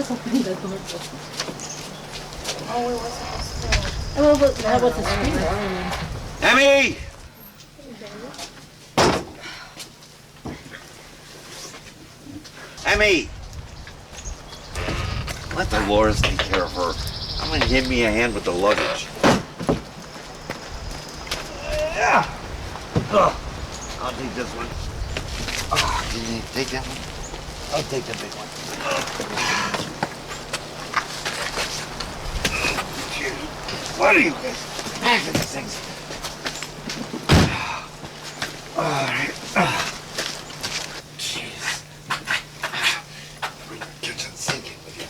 Opening the door. Oh, we were supposed to. Well, but how about the screen? Emmy! Emmy! Let Dolores take care of her. I'm gonna give me a hand with the luggage. Yeah. I'll take this one. Can you take that one? I'll take the big one. What are you guys packing these things? All right. Jeez. Bring the kitchen sink in with you.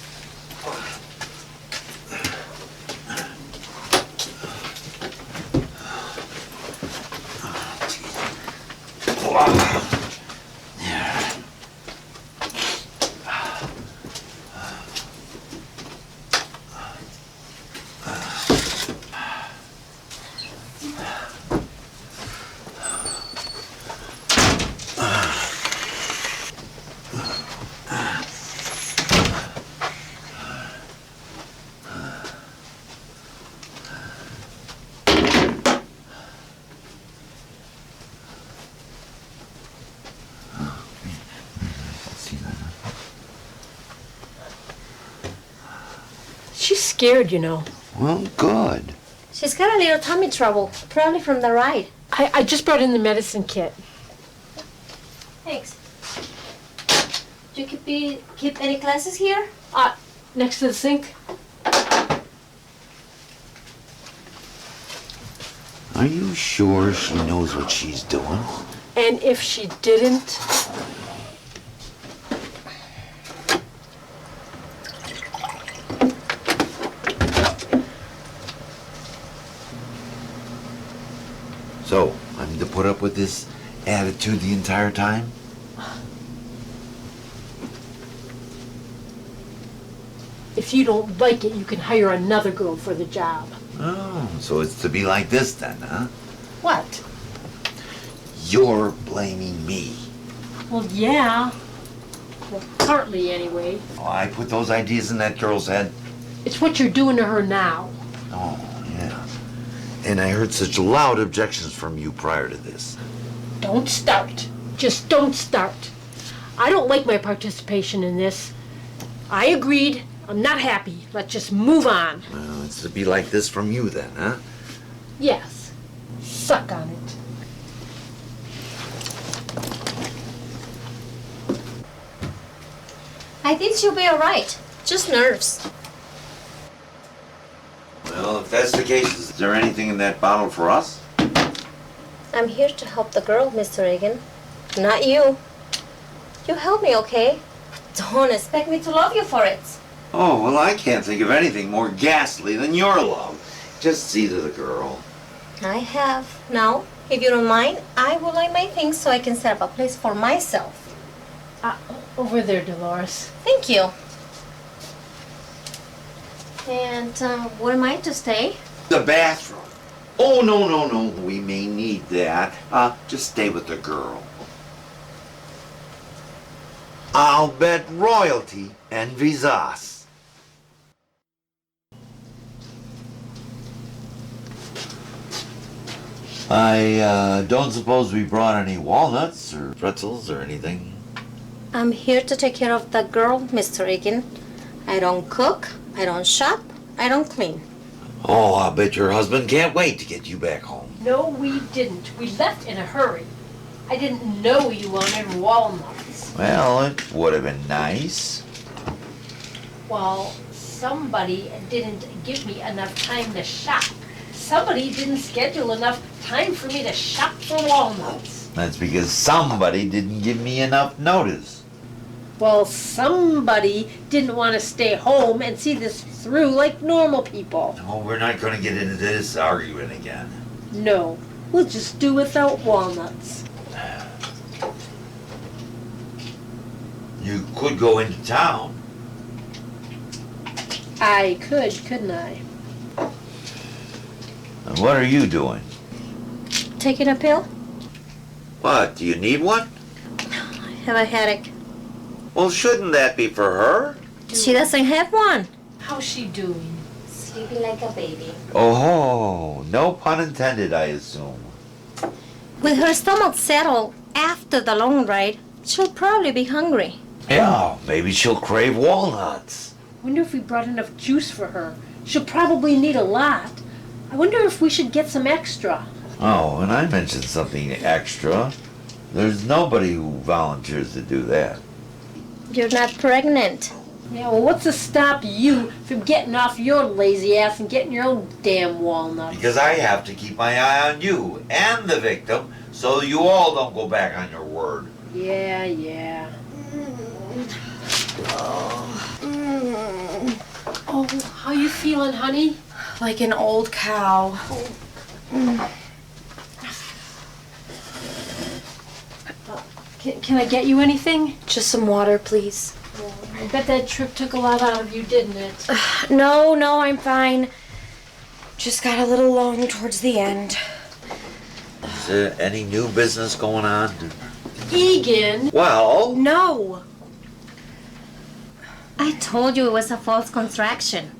She's scared, you know. Well, good. She's got a little tummy trouble, probably from the ride. I just brought in the medicine kit. Thanks. Do you keep any classes here? Next to the sink. Are you sure she knows what she's doing? And if she didn't... So, I'm to put up with this attitude the entire time? If you don't like it, you can hire another girl for the job. Oh, so it's to be like this then, huh? What? You're blaming me. Well, yeah. Well, partly anyway. Oh, I put those ideas in that girl's head. It's what you're doing to her now. Oh, yeah. And I heard such loud objections from you prior to this. Don't start. Just don't start. I don't like my participation in this. I agreed. I'm not happy. Let's just move on. Well, it's to be like this from you then, huh? Yes. Suck on it. I think she'll be all right. Just nerves. Well, if that's the case, is there anything in that bottle for us? I'm here to help the girl, Mr. Egan. Not you. You help me, okay? Don't expect me to love you for it. Oh, well, I can't think of anything more ghastly than your love. Just see to the girl. I have. Now, if you don't mind, I will like my things so I can set up a place for myself. Over there, Dolores. Thank you. And where am I to stay? The bathroom. Oh, no. We may need that. Just stay with the girl. I'll bet royalty envies us. I don't suppose we brought any walnuts or pretzels or anything. I'm here to take care of the girl, Mr. Egan. I don't cook, I don't shop, I don't clean. Oh, I bet your husband can't wait to get you back home. No, we didn't. We left in a hurry. I didn't know you wanted walnuts. Well, it would have been nice. Well, somebody didn't give me enough time to shop. Somebody didn't schedule enough time for me to shop for walnuts. That's because somebody didn't give me enough notice. Well, somebody didn't want to stay home and see this through like normal people. Oh, we're not going to get into this arguing again. No, we'll just do without walnuts. You could go into town. I could, couldn't I? And what are you doing? Taking a pill? What, do you need one? I have a headache. Well, shouldn't that be for her? doing? She doesn't have one. How's she doing? Sleeping like a baby. Oh, no pun intended, I assume. With her stomach settled after the long ride, she'll probably be hungry. Yeah, maybe she'll crave walnuts. Wonder if we brought enough juice for her. She'll probably need a lot. I wonder if we should get some extra. Oh, and I mentioned something extra. There's nobody who volunteers to do that. You're not pregnant. Yeah, well, what's to stop you from getting off your lazy ass and getting your own damn walnuts? Because I have to keep my eye on you and the victim so you all don't go back on your word. Yeah. Oh, how you feeling, honey? Like an old cow. Can I get you anything? Just some water, please. I bet that trip took a lot out of you, didn't it? No, I'm fine. Just got a little long towards the end. Is there any new business going on? Egan! Well, No. I told you it was a false contraction.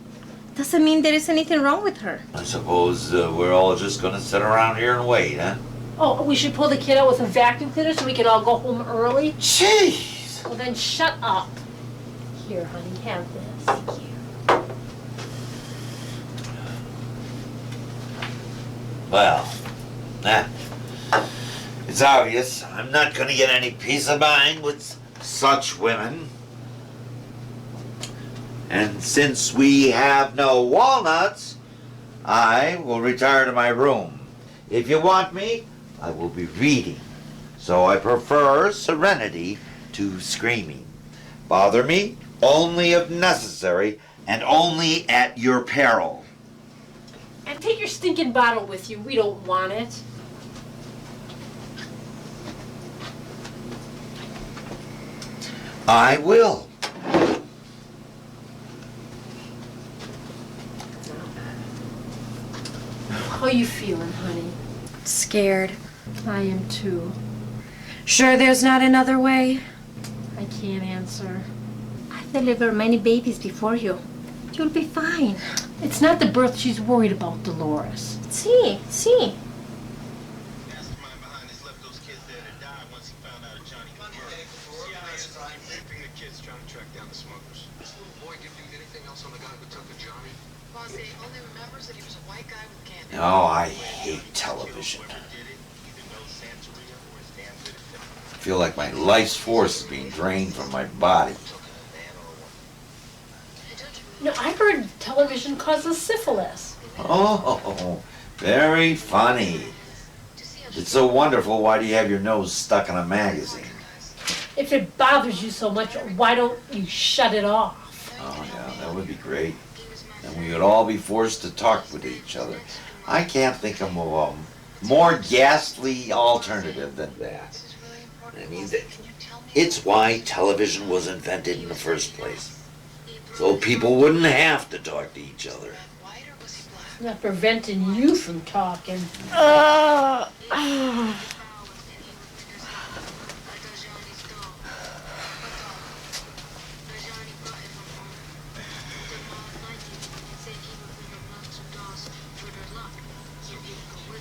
Doesn't mean there is anything wrong with her. I suppose we're all just gonna sit around here and wait, huh? Oh, we should pull the kid out with a vacuum cleaner so we can all go home early? Jeez! Well, then shut up. Here, honey, have this. Here. Well, it's obvious I'm not gonna get any peace of mind with such women. And since we have no walnuts, I will retire to my room. If you want me, I will be reading. So I prefer serenity to screaming. Bother me only if necessary and only at your peril. And take your stinking bottle with you. We don't want it. I will. How you feeling, honey? Scared. I am too. Sure there's not another way? I can't answer. I've delivered many babies before you. You'll be fine. It's not the birth she's worried about, Dolores. See. Mastermind behind this left those kids there to die once he found out of Johnny got murdered. CIA is raping the kids trying to track down the smugglers. This little boy give you anything else on the guy who took the Johnny? Boss only remembers that he was a white guy with candy. Oh, I hate television. Whoever did it either knows Santeria or is damn good at filming. I feel like my life's force is being drained from my body. No, I heard television causes syphilis. Oh, very funny. It's so wonderful, why do you have your nose stuck in a magazine? If it bothers you so much, why don't you shut it off? Oh yeah, that would be great. And we would all be forced to talk with each other. I can't think of a more ghastly alternative than that. I mean, it's why television was invented in the first place. So people wouldn't have to talk to each other. It's not preventing you from talking.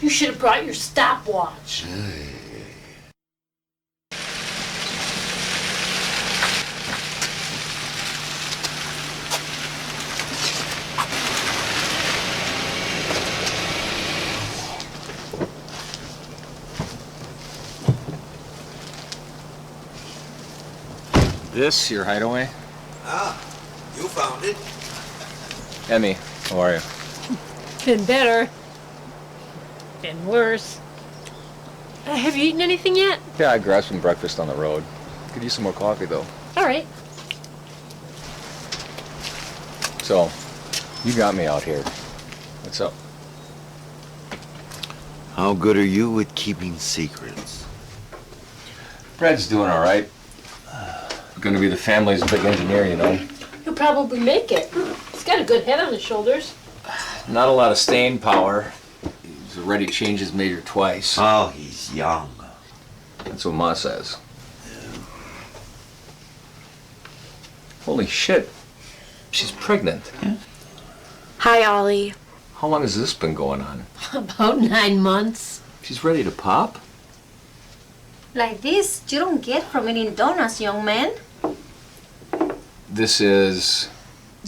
You should have brought your stopwatch. This your hideaway? Ah, you found it. Emmy, how are you? Been better. Been worse. Have you eaten anything yet? Yeah, I grabbed some breakfast on the road. Could use some more coffee, though. All right. So, you got me out here. What's up? How good are you at keeping secrets? Fred's doing all right. Gonna be the family's big engineer, you know. He'll probably make it. He's got a good head on his shoulders. Not a lot of staying power. He's already changed his major twice. Oh, he's young. That's what Ma says. Holy shit. She's pregnant. Hi, Ollie. How long has this been going on? About 9 months. She's ready to pop? Like this, you don't get from eating donuts, young man. This is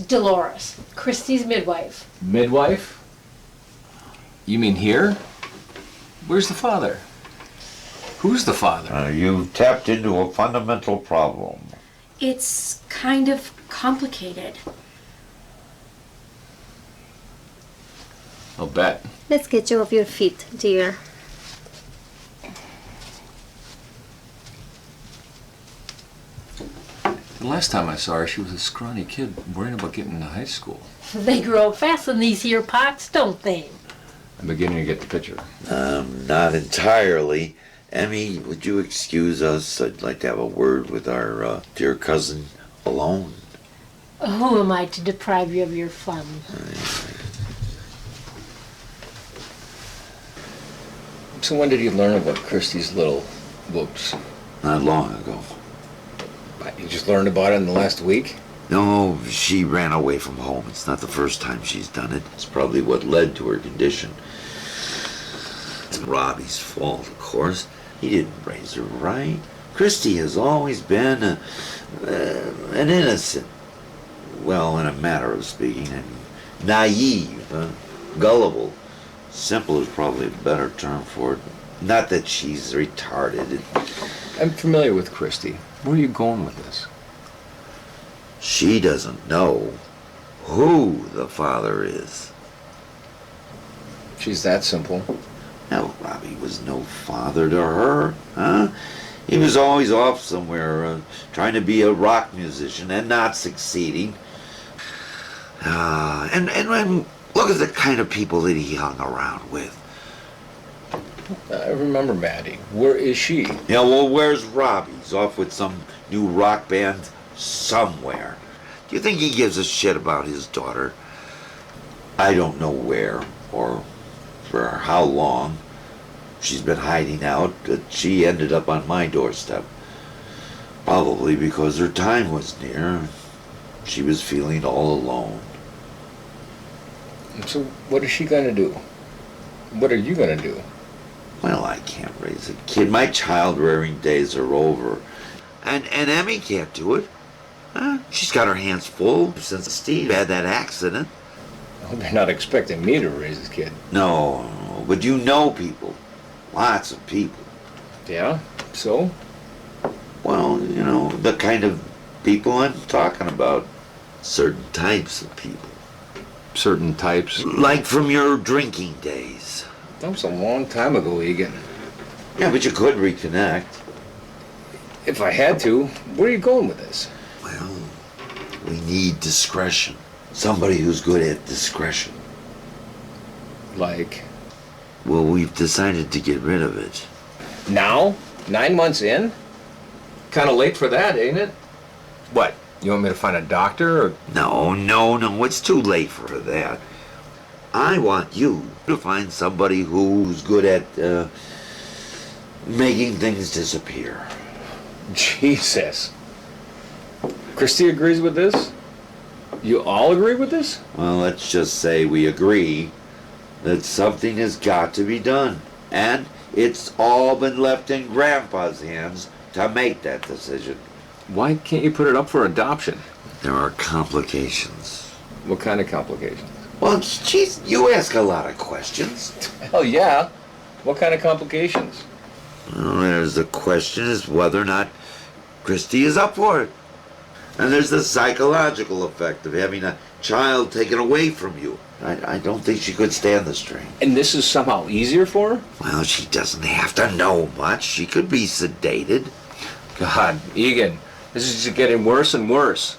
Dolores, Christy's midwife. midwife? You mean here? Where's the father? Who's the father? You've tapped into a fundamental problem. It's kind of complicated. I'll bet. Let's get you off your feet, dear. The last time I saw her, she was a scrawny kid worrying about getting into high school. They grow fast in these here pots, don't they? I'm beginning to get the picture. Not entirely. Emmy, would you excuse us? I'd like to have a word with our dear cousin alone. Who am I to deprive you of your fun? So when did you learn about Christy's little whoops? Not long ago. You just learned about it in the last week? No, she ran away from home. It's not the first time she's done it. It's probably what led to her condition. It's Robbie's fault, of course. He didn't raise her right. Christy has always been an innocent, well, in a matter of speaking, naive, gullible. Simple is probably a better term for it. Not that she's retarded. I'm familiar with Christy. Where are you going with this? She doesn't know who the father is. She's that simple. No, Robbie was no father to her, huh? He was always off somewhere, trying to be a rock musician and not succeeding. And look at the kind of people that he hung around with. I remember Maddie. Where is she? Yeah, well, where's Robbie? He's off with some new rock band somewhere. Do you think he gives a shit about his daughter? I don't know where or for how long she's been hiding out, but she ended up on my doorstep. Probably because her time was near. She was feeling all alone. So what is she gonna do? What are you gonna do? Well, I can't raise a kid. My child-rearing days are over. And Emmy can't do it. Huh? She's got her hands full since Steve had that accident. I hope you're not expecting me to raise this kid. No, but you know people. Lots of people. Yeah? So? Well, you know, the kind of people I'm talking about. Certain types of people. Certain types? Like from your drinking days. That was a long time ago, Egan. Yeah, but you could reconnect. If I had to, where are you going with this? Well, we need discretion. Somebody who's good at discretion. Like? Well, we've decided to get rid of it. Now? 9 months in? Kinda late for that, ain't it? What? You want me to find a doctor, or? No, it's too late for that. I want you to find somebody who's good at making things disappear. Jesus. Christy agrees with this? You all agree with this? Well, let's just say we agree that something has got to be done. And it's all been left in Grandpa's hands to make that decision. Why can't you put it up for adoption? There are complications. What kind of complications? Well, geez, you ask a lot of questions. Hell yeah. What kind of complications? Well, there's the question is whether or not Christy is up for it. And there's the psychological effect of having a child taken away from you. I don't think she could stand the strain. And this is somehow easier for her? Well, she doesn't have to know much. She could be sedated. God, Egan, this is just getting worse and worse.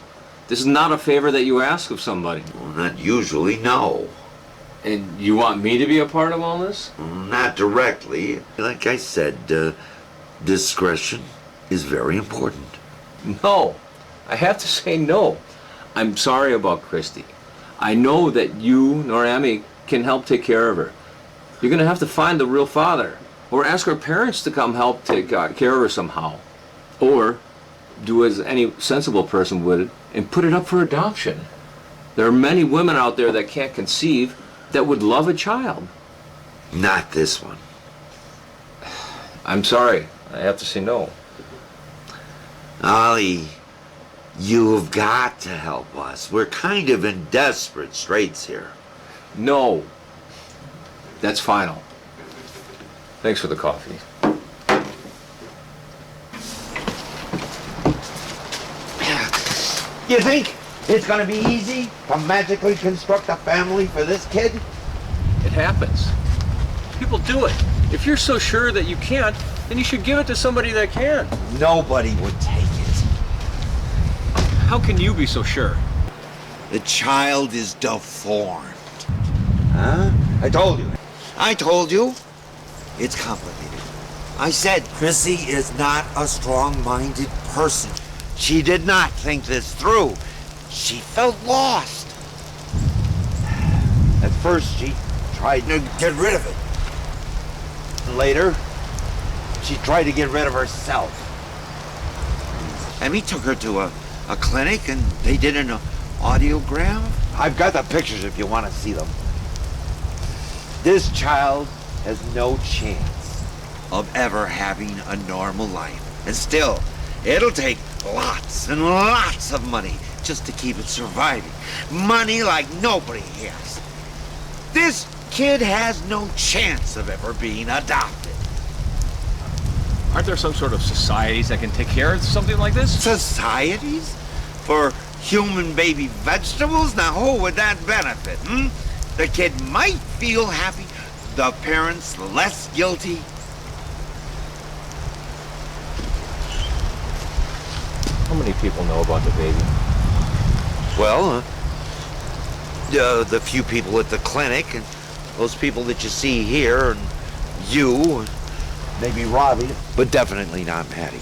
This is not a favor that you ask of somebody. Well, not usually, no. And you want me to be a part of all this? Not directly. Like I said, discretion is very important. No. I have to say no. I'm sorry about Christy. I know that you nor Emmy can help take care of her. You're going to have to find the real father, or ask her parents to come help take care of her somehow. Or do as any sensible person would and put it up for adoption. There are many women out there that can't conceive that would love a child. Not this one. I'm sorry. I have to say no. Ollie, you've got to help us. We're kind of in desperate straits here. No. That's final. Thanks for the coffee. You think it's gonna be easy to magically construct a family for this kid? It happens. People do it. If you're so sure that you can't, then you should give it to somebody that can. Nobody would take it. How can you be so sure? The child is deformed. Huh? I told you. I told you. It's complicated. I said Chrissy is not a strong-minded person. She did not think this through. She felt lost. At first, she tried to get rid of it. Later, she tried to get rid of herself. Emmy took her to a clinic and they did an audiogram. I've got the pictures if you want to see them. This child has no chance of ever having a normal life. And still, it'll take lots and lots of money just to keep it surviving. Money like nobody has. This kid has no chance of ever being adopted. Aren't there some sort of societies that can take care of something like this? Societies? For human baby vegetables? Now who would that benefit, hmm? The kid might feel happy, the parents less guilty. How many people know about the baby? Well, the few people at the clinic, and those people that you see here, and you, and maybe Robbie, but definitely not Patty.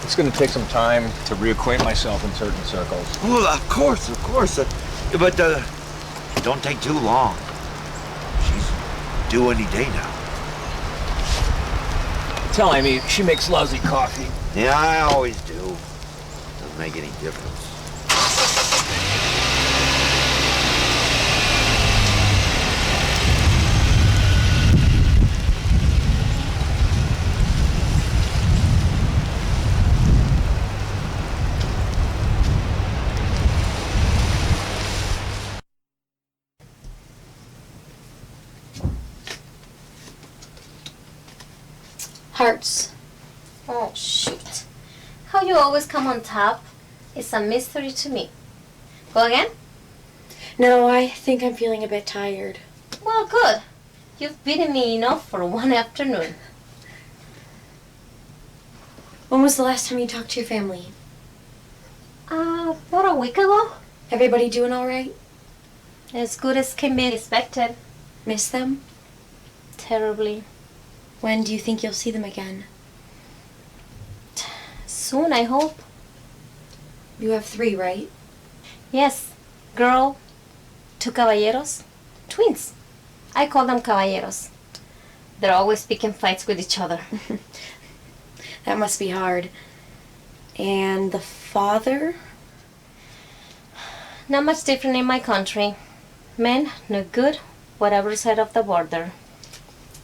It's going to take some time to reacquaint myself in certain circles. Well, of course. But don't take too long. She's due any day now. Tell Amy she makes lousy coffee. Yeah, I always do. Doesn't make any difference. Hearts. Oh, shoot. How you always come on top is a mystery to me. Go again? No, I think I'm feeling a bit tired. Well, good. You've beaten me enough for one afternoon. When was the last time you talked to your family? About a week ago. Everybody doing all right? As good as can be expected. Miss them? Terribly. When do you think you'll see them again? Soon, I hope. You have 3, right? Yes. Girl, 2 caballeros. Twins. I call them caballeros. They're always picking fights with each other. That must be hard. And the father? Not much different in my country. Men, no good, whatever side of the border.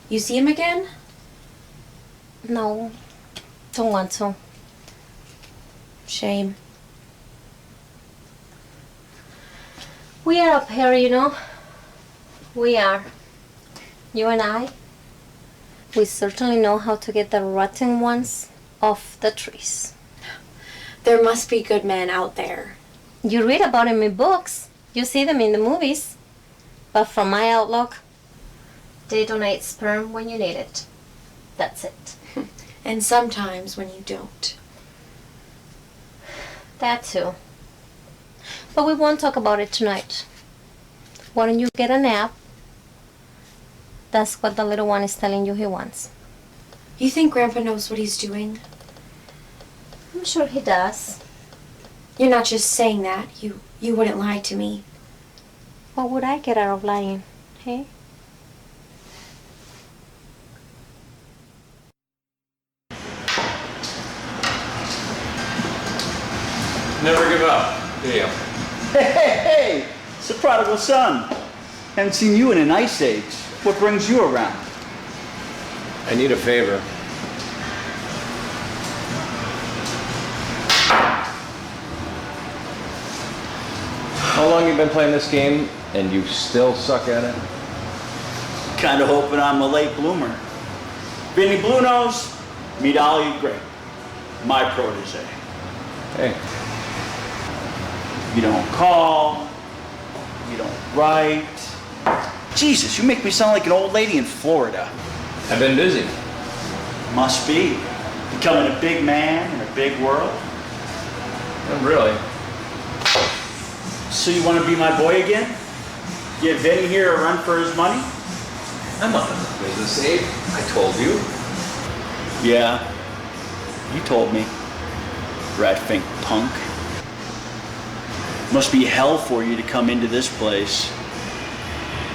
You see him again? No, don't want to. Shame. We are up here, you know. We are. You and I. We certainly know how to get the rotten ones off the trees. There must be good men out there. You read about them in books. You see them in the movies. But from my outlook, they donate sperm when you need it. That's it. And sometimes when you don't. That too. But we won't talk about it tonight. Why don't you get a nap? That's what the little one is telling you he wants. You think Grandpa knows what he's doing? I'm sure he does. You're not just saying that. You wouldn't lie to me. What would I get out of lying, hey? Never give up, do you? Hey, it's the prodigal son. Haven't seen you in an ice age. What brings you around? I need a favor. How long you been playing this game and you still suck at it? Kinda hoping I'm a late bloomer. Vinny Blue Nose, meet Ollie Gray, my protege. Hey, You don't call, you don't write. Jesus, you make me sound like an old lady in Florida. I've been busy. Must be. Becoming a big man in a big world. Not really. So you want to be my boy again? Give Vinny here a run for his money? I'm up in the business, Abe. I told you. Yeah, you told me. Rat-fink punk. Must be hell for you to come into this place.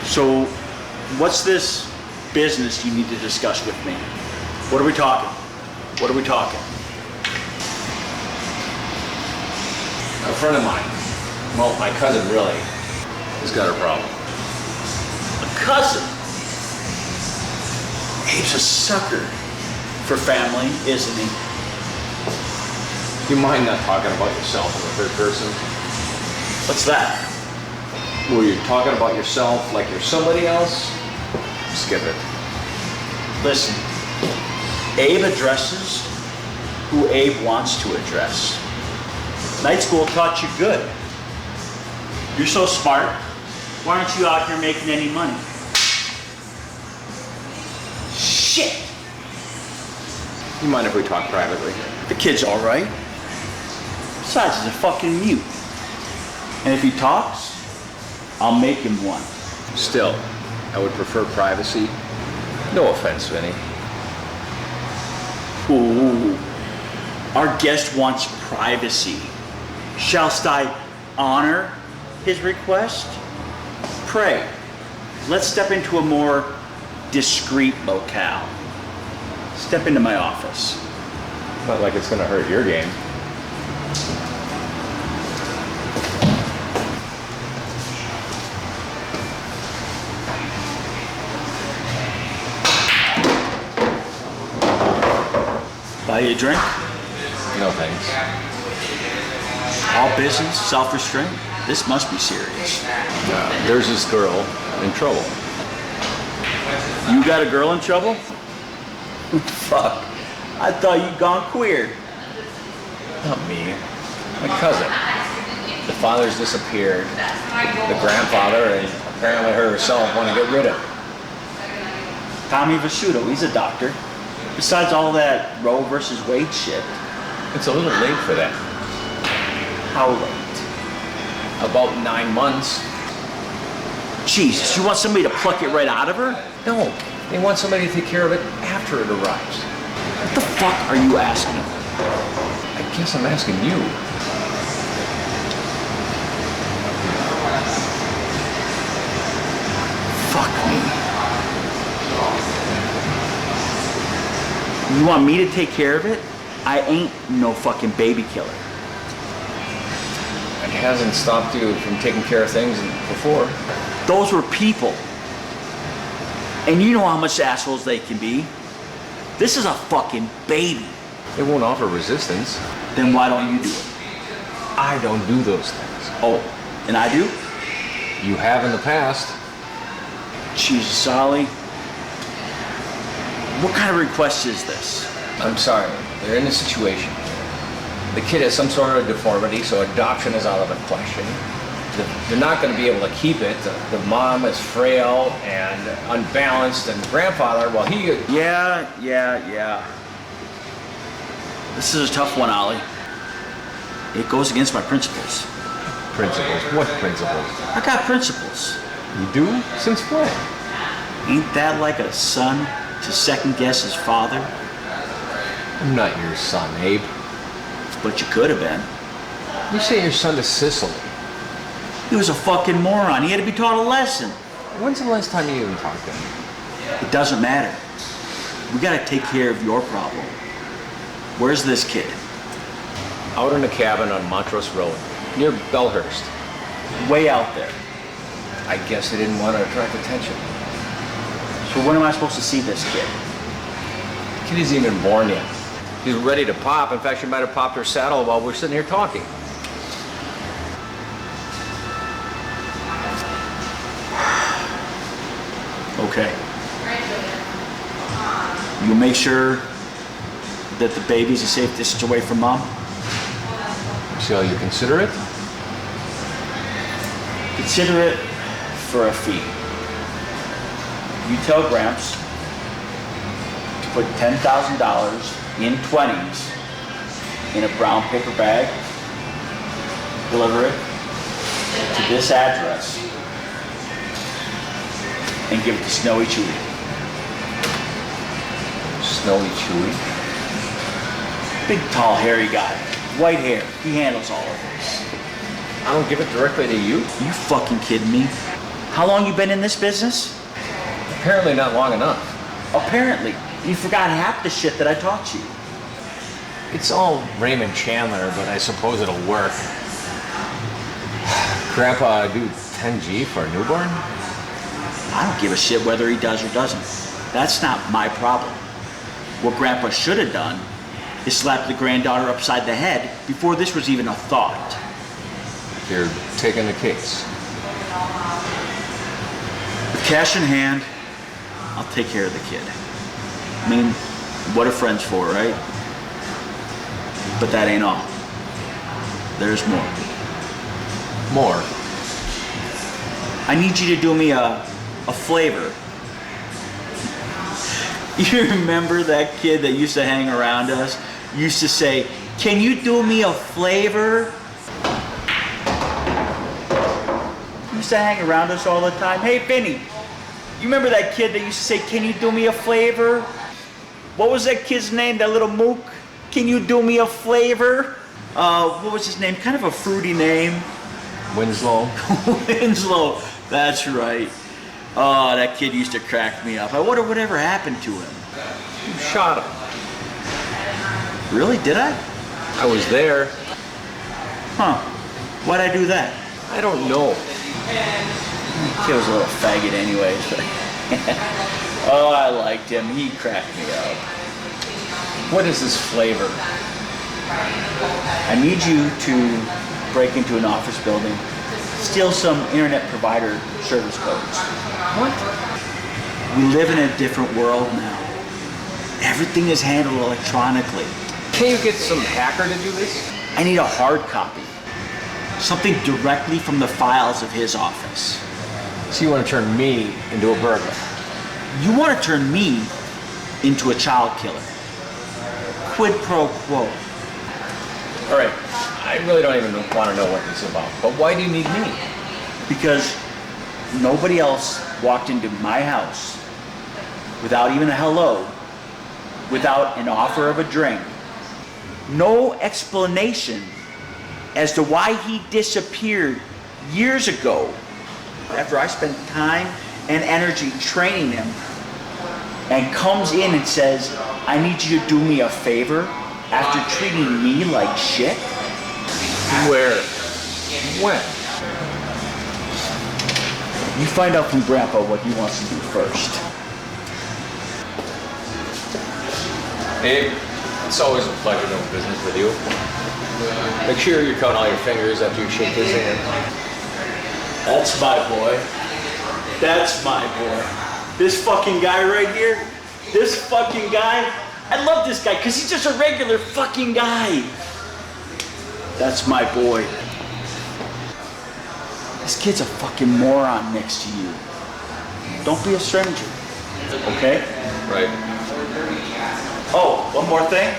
So, what's this business you need to discuss with me? What are we talking? What are we talking? A friend of mine, well, my cousin really, has got a problem. A cousin? Abe's a sucker for family, isn't he? You mind not talking about yourself in the third person? What's that? Were you talking about yourself like you're somebody else? Skip it. Listen, Abe addresses who Abe wants to address. Night school taught you good. You're so smart. Why aren't you out here making any money? Shit! You mind if we talk privately? The kid's all right. Besides, he's a fucking mute. And if he talks, I'll make him one. Still, I would prefer privacy. No offense, Vinny. Ooh, our guest wants privacy. Shallst I honor his request? Pray, let's step into a more discreet locale. Step into my office. Not like it's gonna hurt your game. Buy you a drink? No thanks. All business, self-restraint? This must be serious. There's this girl in trouble. You got a girl in trouble? Fuck, I thought you'd gone queer. Not me. My cousin. The father's disappeared. The grandfather and apparently her herself want to get rid of him. Tommy Vasciuto, he's a doctor. Besides all that Roe versus Wade shit. It's a little late for that. How late? About 9 months. Jesus, you want somebody to pluck it right out of her? No, they want somebody to take care of it after it arrives. What the fuck are you asking? I guess I'm asking you. Fuck me. You want me to take care of it? I ain't no fucking baby killer. It hasn't stopped you from taking care of things before. Those were people. And you know how much assholes they can be. This is a fucking baby. They won't offer resistance. Then why don't you do it? I don't do those things. Oh, and I do? You have in the past. Jesus, Ollie. What kind of request is this? I'm sorry, they're in a situation. The kid has some sort of deformity, so adoption is out of the question. They're not going to be able to keep it. The mom is frail and unbalanced, and grandfather, well, he... Yeah. This is a tough one, Ollie. It goes against my principles. Principles? What principles? I got principles. You do? Since when? Ain't that like a son to second guess his father? I'm not your son, Abe. But you could have been. You say your son to Sicily. He was a fucking moron. He had to be taught a lesson. When's the last time you even talked to him? It doesn't matter. We gotta take care of your problem. Where's this kid? Out in a cabin on Montrose Road, near Bellhurst. Way out there. I guess they didn't want to attract attention. So when am I supposed to see this kid? The kid isn't even born yet. He's ready to pop. In fact, she might have popped her saddle while we're sitting here talking. Okay. You'll make sure that the baby's a safe distance away from mom? See how you consider it? Consider it for a fee. You tell Gramps to put $10,000 in 20s in a brown paper bag, deliver it to this address, and give it to Snowy Chewy. Snowy Chewy? Big, tall, hairy guy. White hair. He handles all of this. I don't give it directly to you? You fucking kidding me? How long you been in this business? Apparently not long enough. Apparently. You forgot half the shit that I taught you. It's all Raymond Chandler, but I suppose it'll work. Grandpa, do 10G for a newborn? I don't give a shit whether he does or doesn't. That's not my problem. What Grandpa should have done is slap the granddaughter upside the head before this was even a thought. You're taking the case. With cash in hand, I'll take care of the kid. I mean, what are friends for, right? But that ain't all. There's more. More? I need you to do me a flavor. You remember that kid that used to hang around us? Used to say, "Can you do me a flavor?" Used to hang around us all the time. Hey, Vinny, you remember that kid that used to say, "Can you do me a flavor?" What was that kid's name, that little mook? Can you do me a flavor? What was his name? Kind of a fruity name. Winslow. Winslow, that's right. Oh, that kid used to crack me up. I wonder whatever happened to him. You shot him. Really, did I? I was there. Huh. Why'd I do that? I don't know. The kid was a little faggot anyways. Oh, I liked him. He cracked me up. What is this flavor? I need you to break into an office building, steal some internet provider service codes. What? We live in a different world now. Everything is handled electronically. Can you get some hacker to do this? I need a hard copy. Something directly from the files of his office. So you want to turn me into a burglar? You want to turn me into a child killer. Quid pro quo. All right, I really don't even want to know what this is about. But why do you need me? Because nobody else walked into my house without even a hello, without an offer of a drink, no explanation as to why he disappeared years ago. After I spent time and energy training him, and comes in and says, "I need you to do me a favor," after treating me like shit. Where? When? You find out from Grandpa what he wants to do first. Abe, it's always a pleasure doing business with you. Make sure you count all your fingers after you shake his hand. That's my boy. That's my boy. This fucking guy right here, this fucking guy, I love this guy because he's just a regular fucking guy. That's my boy. This kid's a fucking moron next to you. Don't be a stranger, okay? Right. Oh, one more thing.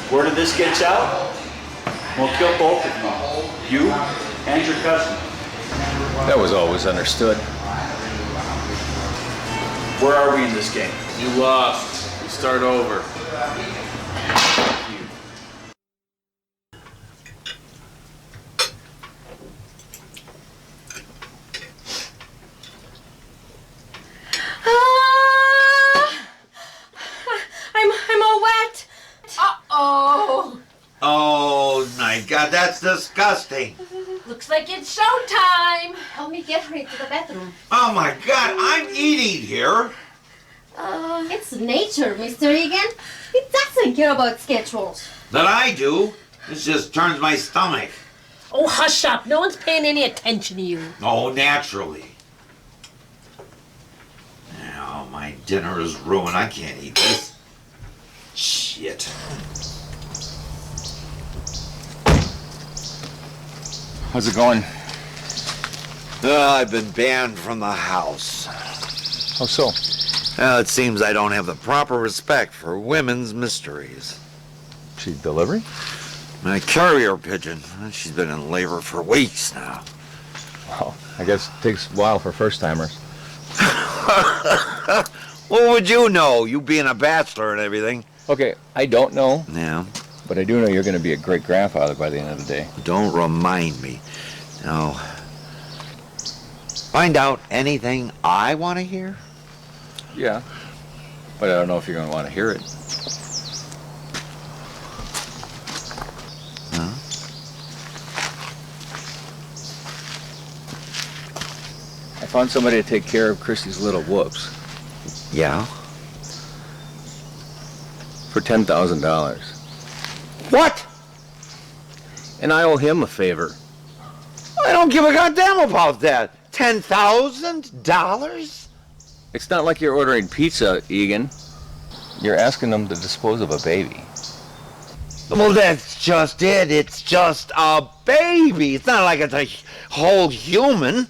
Word of this gets out, we'll kill both of you. You and your cousin. That was always understood. Where are we in this game? You lost. You start over. I'm all wet. Uh-oh. Oh, disgusting. Looks like it's showtime. Help me get her into the bathroom. Oh my God, I'm eating here. It's nature, Mr. Egan. It doesn't care about schedules. That I do. This just turns my stomach. Oh, hush up. No one's paying any attention to you. Oh, naturally. Now my dinner is ruined. I can't eat this. Shit. How's it going? I've been banned from the house. How so? It seems I don't have the proper respect for women's mysteries. She delivering? My carrier pigeon. She's been in labor for weeks now. Well, I guess it takes a while for first-timers. What would you know, you being a bachelor and everything? Okay, I don't know, Yeah. but I do know you're going to be a great-grandfather by the end of the day. Don't remind me. No. Find out anything I want to hear? Yeah, but I don't know if you're going to want to hear it. Huh? I found somebody to take care of Christy's little whoops Yeah? for $10,000. What? And I owe him a favor. I don't give a goddamn about that. $10,000? It's not like you're ordering pizza, Egan. You're asking them to dispose of a baby. Well, that's just it. It's just a baby. It's not like it's a whole human.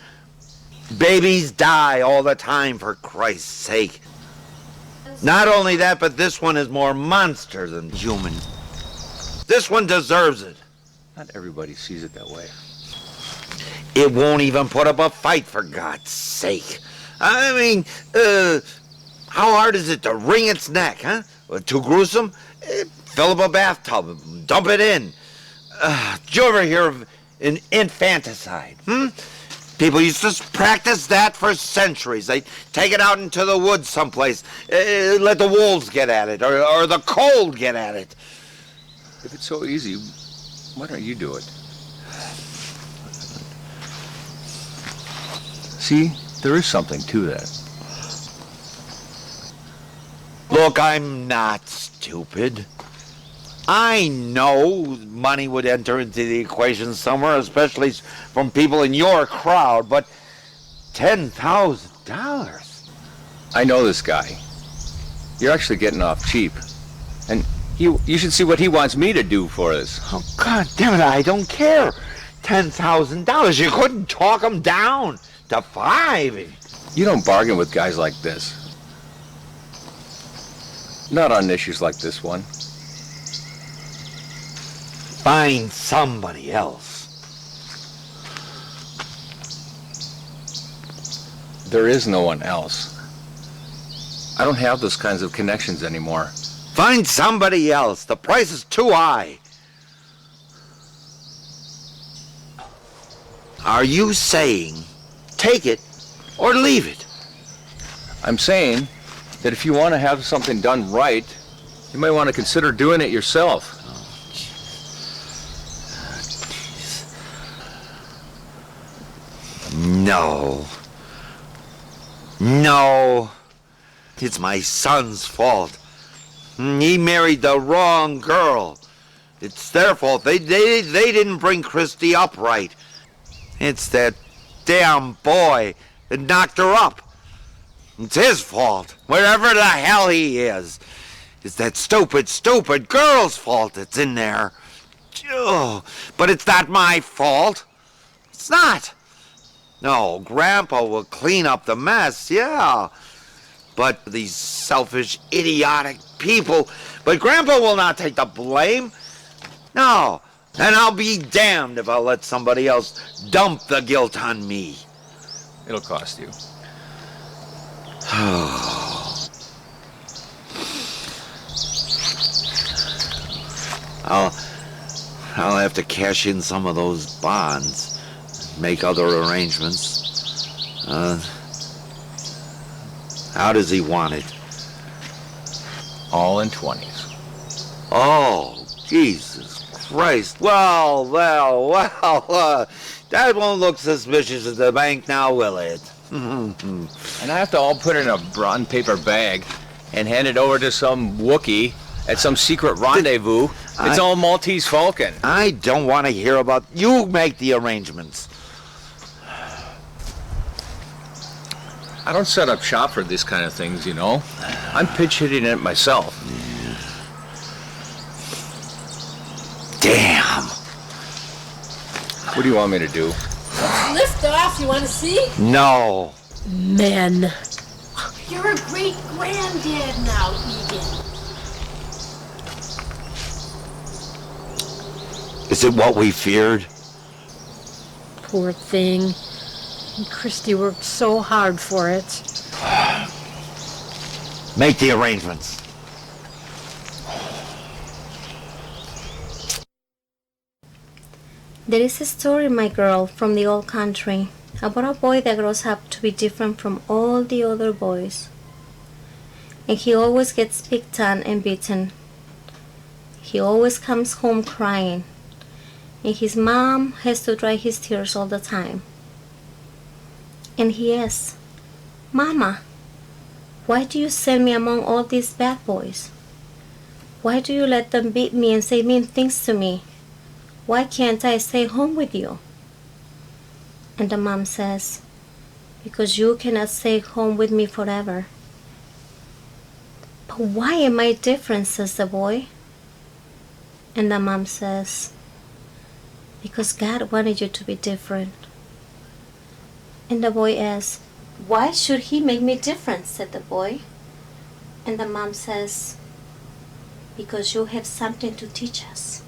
Babies die all the time, for Christ's sake. Not only that, but this one is more monster than human. This one deserves it. Not everybody sees it that way. It won't even put up a fight, for God's sake. I mean, how hard is it to wring its neck, huh? Too gruesome? Fill up a bathtub, dump it in. Did you ever hear of an infanticide, People used to practice that for centuries. They take it out into the woods someplace, let the wolves get at it, or the cold get at it. If it's so easy, why don't you do it? See, there is something to that. Look, I'm not stupid. I know money would enter into the equation somewhere, especially from people in your crowd, but $10,000? I know this guy. You're actually getting off cheap. And you should see what he wants me to do for this. Oh, God damn it, I don't care. $10,000. You couldn't talk him down to $5,000. You don't bargain with guys like this. Not on issues like this one. Find somebody else. There is no one else. I don't have those kinds of connections anymore. Find somebody else. The price is too high. Are you saying take it or leave it? I'm saying that if you want to have something done right, you might want to consider doing it yourself. No. No. It's my son's fault. He married the wrong girl. It's their fault. They didn't bring Christy up right. It's that damn boy that knocked her up. It's his fault, wherever the hell he is. It's that stupid girl's fault that's in there. Oh, but it's not my fault. It's not. No, Grandpa will clean up the mess, yeah. But these selfish, idiotic people. But Grandpa will not take the blame. No. And I'll be damned if I'll let somebody else dump the guilt on me. It'll cost you. I'll have to cash in some of those bonds, make other arrangements. How does he want it? All in 20s. Oh, Jesus Christ. Well, well, well. That won't look suspicious at the bank now, will it? And I have to all put it in a brown paper bag and hand it over to some Wookiee at some secret rendezvous. It's all Maltese Falcon. I don't want to hear about... You make the arrangements. I don't set up shop for this kind of things, you know. I'm pitch hitting it myself. Damn. What do you want me to do? Lift off, you want to see? No. Men. You're a great granddad now, Egan. Is it what we feared? Poor thing. Christy worked so hard for it. Make the arrangements. There is a story, my girl, from the old country about a boy that grows up to be different from all the other boys. And he always gets picked on and beaten. He always comes home crying. And his mom has to dry his tears all the time. And he asks, Mama, why do you send me among all these bad boys? Why do you let them beat me and say mean things to me? Why can't I stay home with you? And the mom says, because you cannot stay home with me forever. But why am I different, says the boy. And the mom says, because God wanted you to be different. And the boy asks, why should he make me different, said the boy. And the mom says, because you have something to teach us.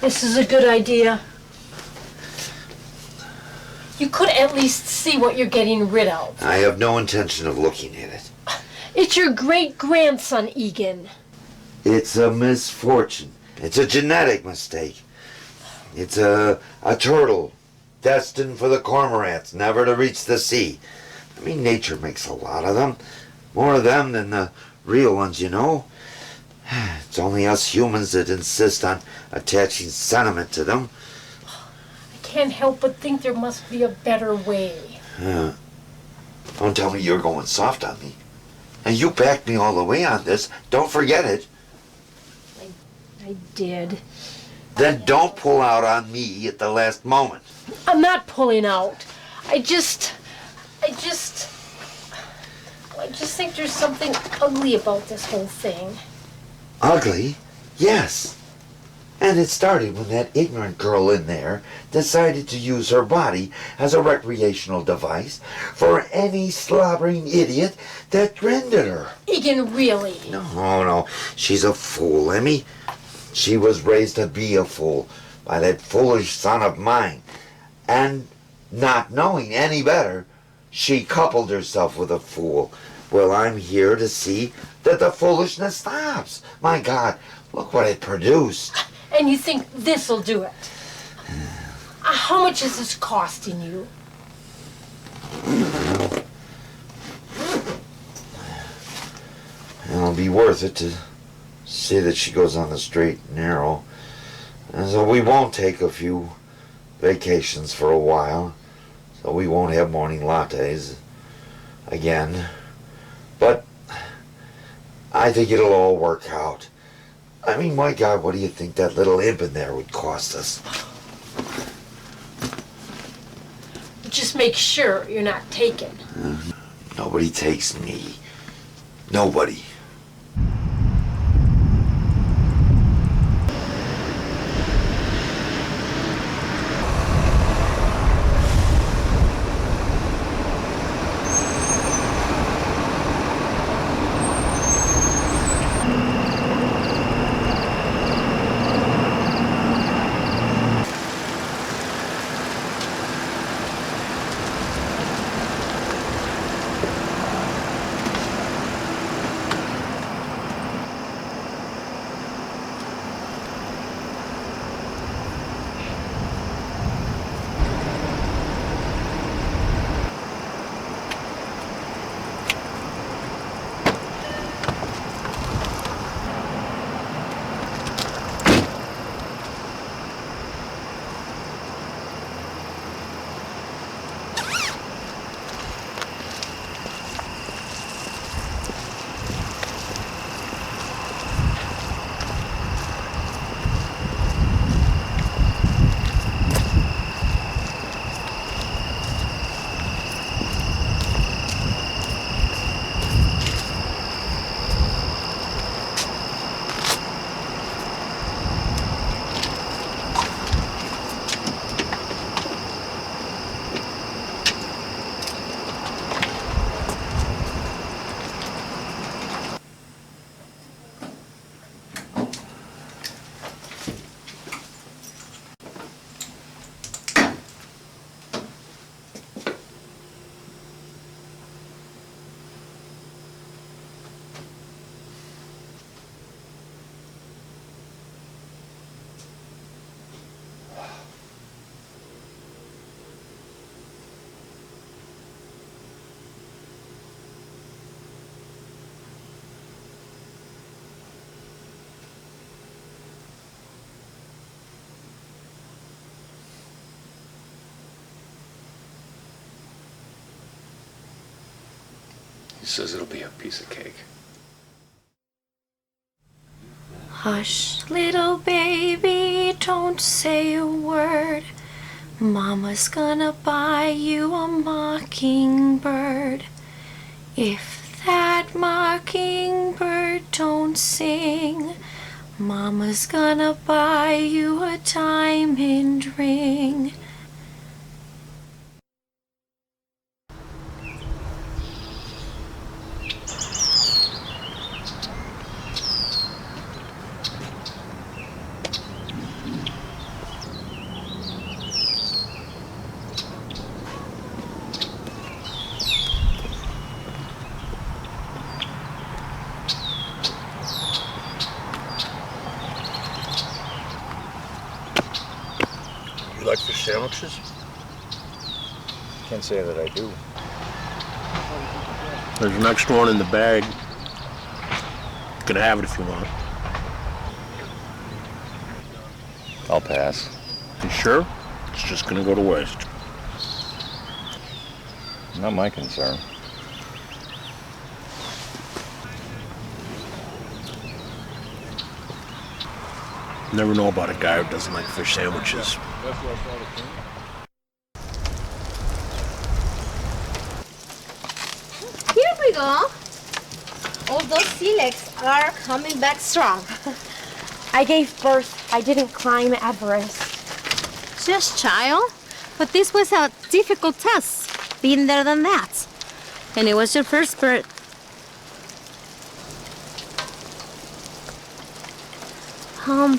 This is a good idea. You could at least see what you're getting rid of. I have no intention of looking at it. It's your great-grandson, Egan. It's a misfortune. It's a genetic mistake. It's a turtle destined for the cormorants, never to reach the sea. I mean, nature makes a lot of them. More of them than the real ones, you know. It's only us humans that insist on attaching sentiment to them. I can't help but think there must be a better way. Don't tell me you're going soft on me. And you backed me all the way on this. Don't forget it. I did. Then don't pull out on me at the last moment. I'm not pulling out. I just think there's something ugly about this whole thing. Ugly? Yes. And it started when that ignorant girl in there decided to use her body as a recreational device for any slobbering idiot that grinned at her. Egan, really? No. She's a fool, Emmy. She was raised to be a fool by that foolish son of mine. And not knowing any better, she coupled herself with a fool. Well, I'm here to see that the foolishness stops. My God, look what it produced. And you think this'll do it? How much is this costing you? It'll be worth it to see that she goes on the straight and narrow. And so we won't take a few vacations for a while. So we won't have morning lattes again. But I think it'll all work out. I mean, my God, what do you think that little imp in there would cost us? Just make sure you're not taken. Nobody takes me. Nobody. He says it'll be a piece of cake. Hush, little baby, don't say a word. Mama's gonna buy you a mockingbird. If that mockingbird don't sing, Mama's gonna buy you a diamond ring. You like fish sandwiches? Can't say that I do. There's an extra one in the bag. You can have it if you want. I'll pass. You sure? It's just gonna go to waste. Not my concern. You never know about a guy who doesn't like fish sandwiches. Here we go. All those sea legs are coming back strong. I gave birth. I didn't climb Everest. Just child. But this was a difficult test. Been there than that. And it was your first birth.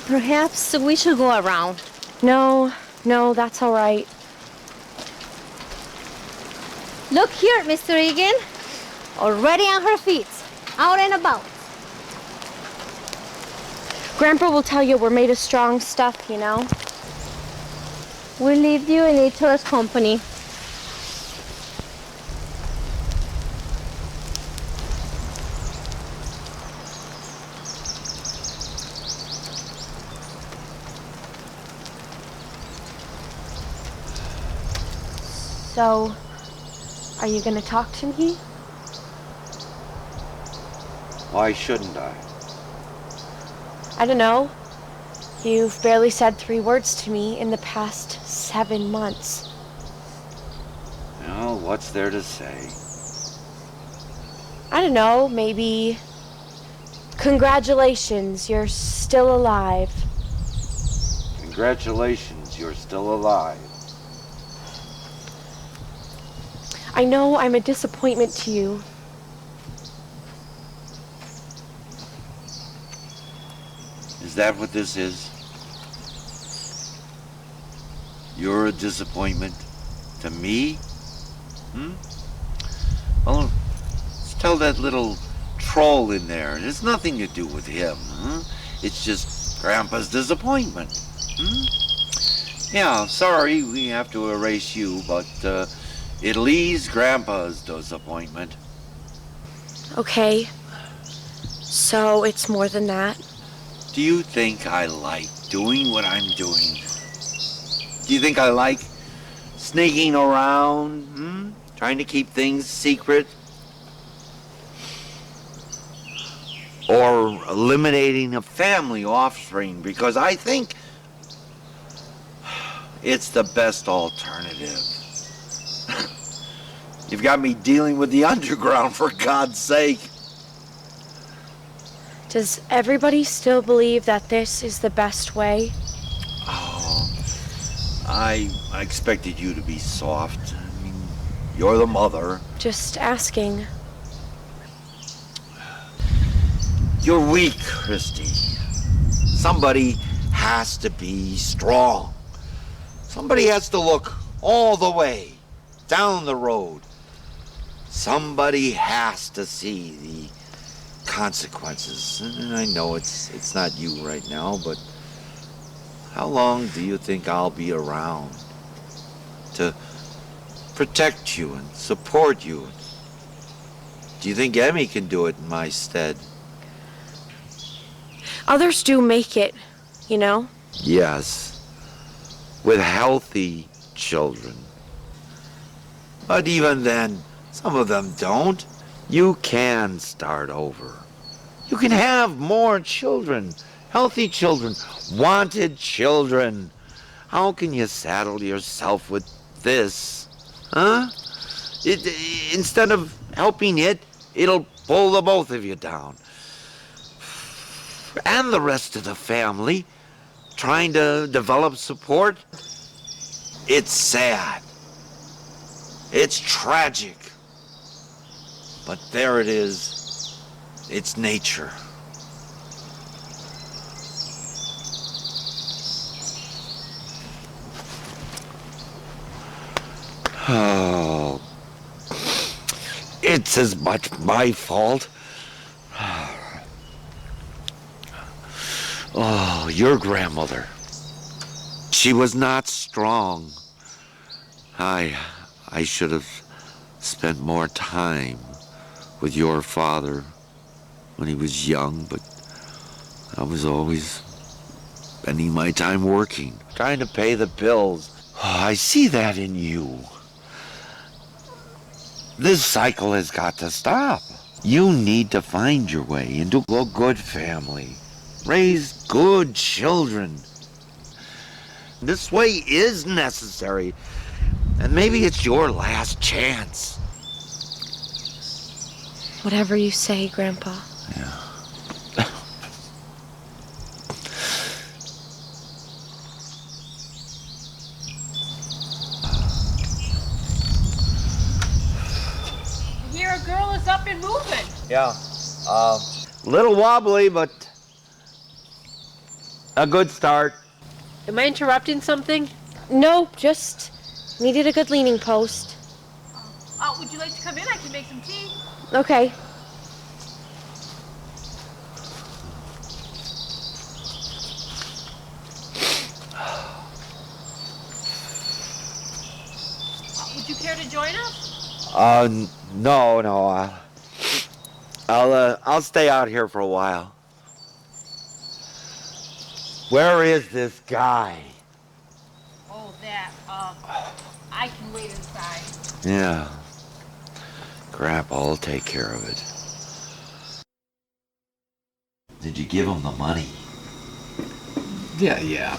Perhaps we should go around. No, that's all right. Look here, Mr. Egan. Already on her feet. Out and about. Grandpa will tell you we're made of strong stuff, you know? We leave you in each other's company. So, are you gonna talk to me? Why shouldn't I? I don't know. You've barely said 3 words to me in the past 7 months. Well, what's there to say? I don't know, maybe... Congratulations, you're still alive. Congratulations, you're still alive. I know I'm a disappointment to you. Is that what this is? You're a disappointment to me? Well, let's tell that little troll in there. It has nothing to do with him. It's just Grandpa's disappointment. Yeah, sorry we have to erase you, but it'll ease Grandpa's disappointment. Okay. So it's more than that. Do you think I like doing what I'm doing? Do you think I like sneaking around, trying to keep things secret? Or eliminating a family offspring because I think it's the best alternative. You've got me dealing with the underground, for God's sake. Does everybody still believe that this is the best way? Oh, I expected you to be soft. I mean, you're the mother. Just asking. You're weak, Christy. Somebody has to be strong. Somebody has to look all the way down the road. Somebody has to see the consequences. And I know it's not you right now, but how long do you think I'll be around to protect you and support you? Do you think Emmy can do it in my stead? Others do make it, you know? Yes, with healthy children. But even then, some of them don't. You can start over. You can have more children, healthy children, wanted children. How can you saddle yourself with this? Huh? Instead of helping it, it'll pull the both of you down. And the rest of the family, trying to develop support. It's sad. It's tragic. But there it is. It's nature. Oh, it's as much my fault. Oh, your grandmother. She was not strong. I should have spent more time with your father when he was young, but I was always spending my time working, trying to pay the bills. Oh, I see that in you. This cycle has got to stop. You need to find your way into a good family. Raise good children. This way is necessary. And maybe it's your last chance. Whatever you say, Grandpa. Yeah. Here a girl is up and moving. Yeah. Little wobbly, but a good start. Am I interrupting something? No, just needed a good leaning post. Oh, would you like to come in? I can make some tea. Okay. Would you care to join us? No. I'll stay out here for a while. Where is this guy? Oh, that, I can wait inside. Yeah. Grandpa'll take care of it. Did you give him the money? Yeah.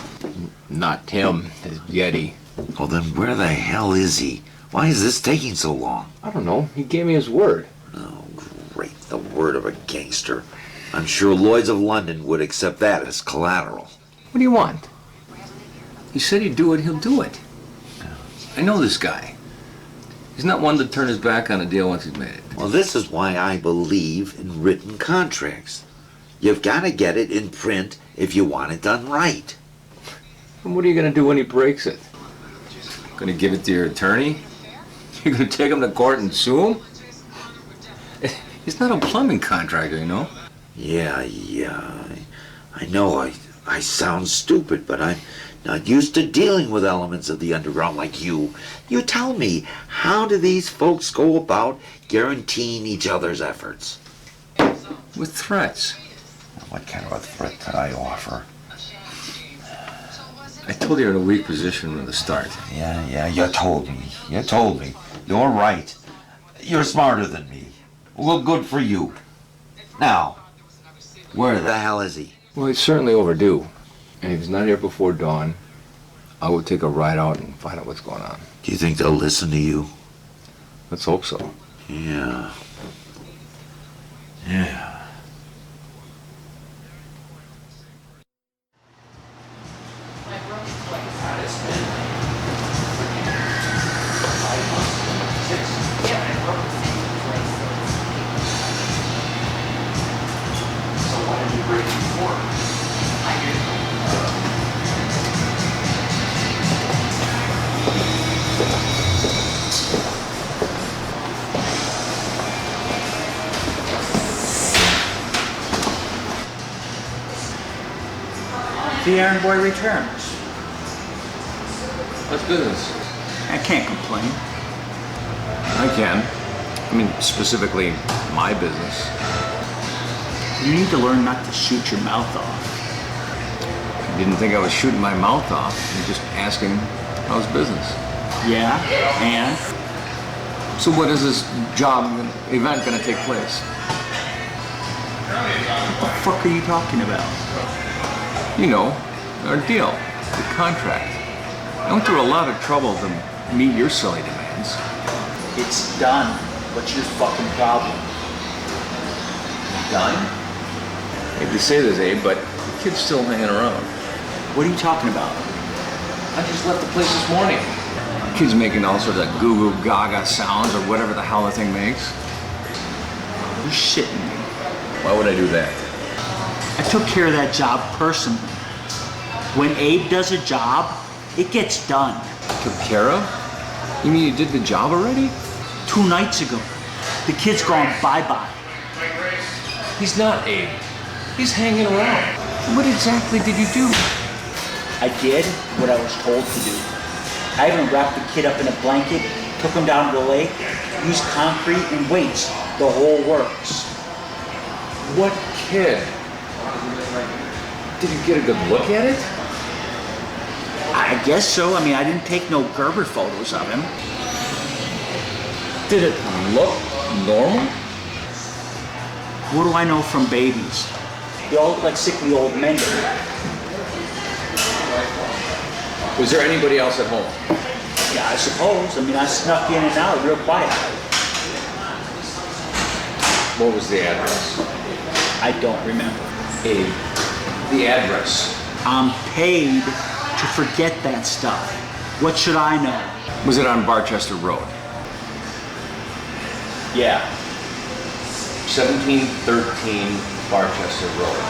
Not him, his Yeti. Well, then where the hell is he? Why is this taking so long? I don't know. He gave me his word. Oh, great. The word of a gangster. I'm sure Lloyd's of London would accept that as collateral. What do you want? He said he'd do it, he'll do it. I know this guy. He's not one to turn his back on a deal once he's made it. Well, this is why I believe in written contracts. You've got to get it in print if you want it done right. And what are you going to do when he breaks it? Going to give it to your attorney? You're going to take him to court and sue him? He's not a plumbing contractor, you know? Yeah. I know I sound stupid, but I'm not used to dealing with elements of the underground like you. You tell me, how do these folks go about guaranteeing each other's efforts? With threats. What kind of a threat could I offer? I told you you're in a weak position from the start. Yeah, you told me. You're right. You're smarter than me. Well, good for you. Now, where the hell is he? Well, he's certainly overdue. And if he's not here before dawn, I would take a ride out and find out what's going on. Do you think they'll listen to you? Let's hope so. Yeah. The errand boy returns. What's business? I can't complain. I can. I mean, specifically, my business. You need to learn not to shoot your mouth off. I didn't think I was shooting my mouth off. I'm just asking, how's business? Yeah, and? So what is this job event gonna take place? What the fuck are you talking about? You know, our deal, the contract. I went through a lot of trouble to meet your silly demands. It's done. What's your fucking problem? Done? Hate to say this, Abe, but the kid's still hanging around. What are you talking about? I just left the place this morning. Kid's making all sorts of goo goo gaga sounds or whatever the hell the thing makes. You're shitting me. Why would I do that? I took care of that job personally. When Abe does a job, it gets done. Took care of? You mean you did the job already? 2 nights ago. The kid's gone bye-bye. He's not Abe. He's hanging around. What exactly did you do? I did what I was told to do. I even wrapped the kid up in a blanket, took him down to the lake, used concrete and weights, the whole works. What kid? Did you get a good look at it? I guess so. I mean, I didn't take no Gerber photos of him. Did it look normal? What do I know from babies? They all look like sickly old men. Was there anybody else at home? Yeah, I suppose. I mean, I snuck in and out real quiet. What was the address? I don't remember. Abe, the address. I'm paid to forget that stuff. What should I know? Was it on Barchester Road? Yeah. 1713 Barchester Road.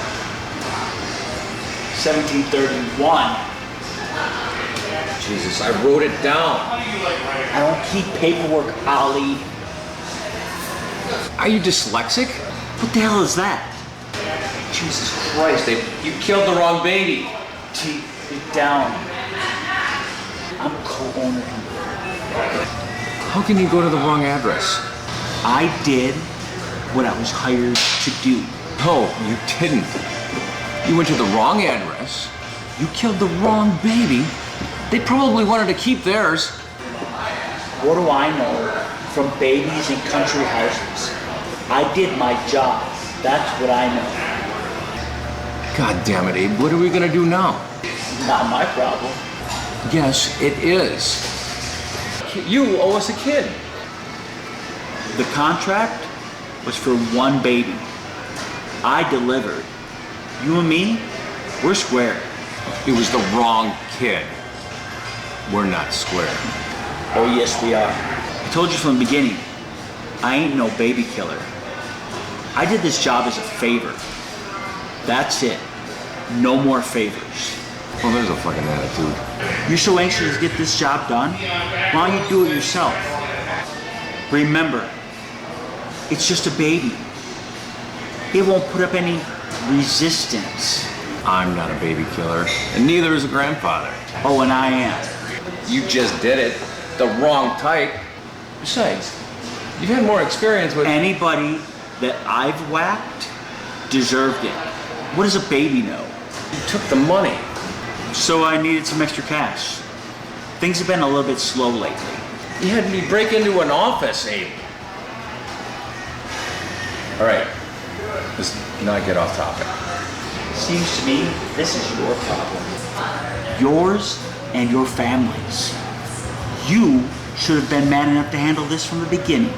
1731. Jesus, I wrote it down. I don't keep paperwork, Ollie. Are you dyslexic? What the hell is that? Jesus Christ, you killed the wrong baby. Keep it down. I'm co-owner. How can you go to the wrong address? I did what I was hired to do. No, you didn't. You went to the wrong address. You killed the wrong baby. They probably wanted to keep theirs. What do I know from babies in country houses? I did my job. That's what I know. God damn it, Abe. What are we gonna do now? Not my problem. Yes, it is. You owe us a kid. The contract was for one baby. I delivered. You and me, we're square. It was the wrong kid. We're not square. Oh yes, we are. I told you from the beginning, I ain't no baby killer. I did this job as a favor. That's it. No more favors. Well, there's a fucking attitude. You're so anxious to get this job done? Why don't you do it yourself? Remember, it's just a baby. It won't put up any resistance. I'm not a baby killer, and neither is a grandfather. Oh, and I am. You just did it. The wrong type. Besides, you've had more experience with... Anybody that I've whacked deserved it. What does a baby know? You took the money. So I needed some extra cash. Things have been a little bit slow lately. You had me break into an office, Abe. All right, let's not get off topic. Seems to me this is your problem. Yours and your family's. You should have been man enough to handle this from the beginning.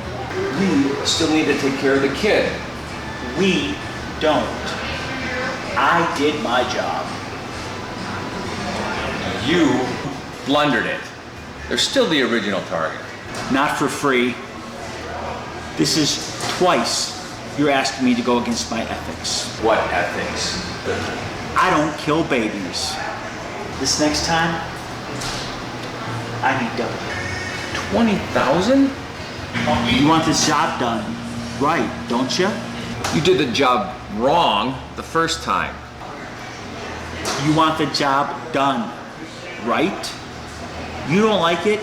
We still need to take care of the kid. We don't. I did my job. You blundered it. They're still the original target. Not for free. This is twice you're asking me to go against my ethics. What ethics? I don't kill babies. This next time, I need double. 20,000? You want this job done right, don't you? You did the job wrong the first time. You want the job done right? You don't like it?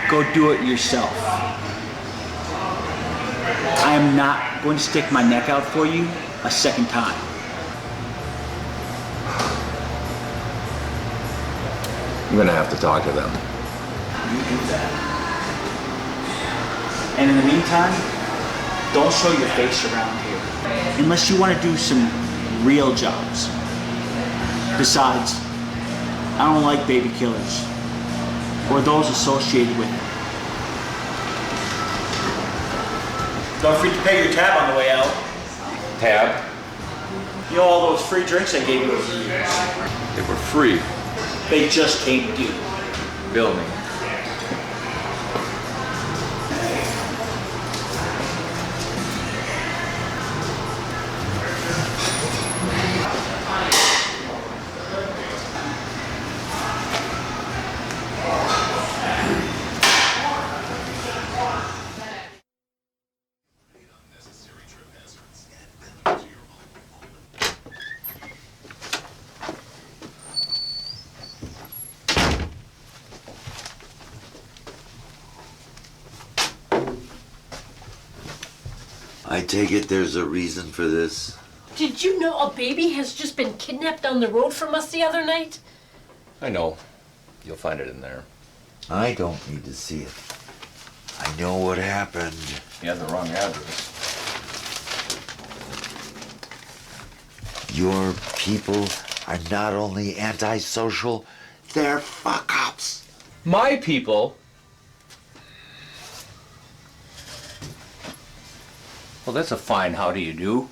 Go do it yourself. I am not going to stick my neck out for you a second time. I'm gonna have to talk to them. You do that. And in the meantime, Don't show your face around here unless you want to do some real jobs. Besides, I don't like baby killers or those associated with them. Don't forget to pay your tab on the way out. Tab? You know all those free drinks I gave you over the years? They were free. They just came due. Bill me. I take it there's a reason for this? Did you know a baby has just been kidnapped down the road from us the other night? I know. You'll find it in there. I don't need to see it. I know what happened. You had the wrong address. Your people are not only antisocial, they're fuck-ups. My people? Well, that's a fine how do you do.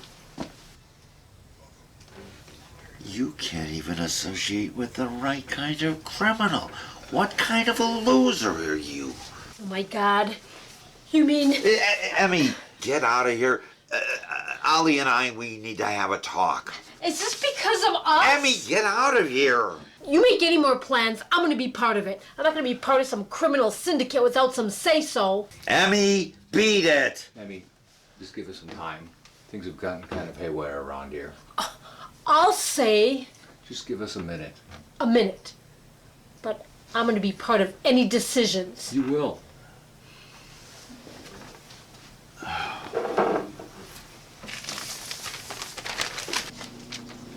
You can't even associate with the right kind of criminal. What kind of a loser are you? Oh my God. You mean... Emmy, get out of here. Ollie and I, we need to have a talk. Is this because of us? Emmy, get out of here. You make any more plans, I'm gonna be part of it. I'm not gonna be part of some criminal syndicate without some say-so. Emmy, beat it. Emmy, just give us some time. Things have gotten kind of haywire around here. I'll say... Just give us a minute. A minute. But I'm gonna be part of any decisions. You will.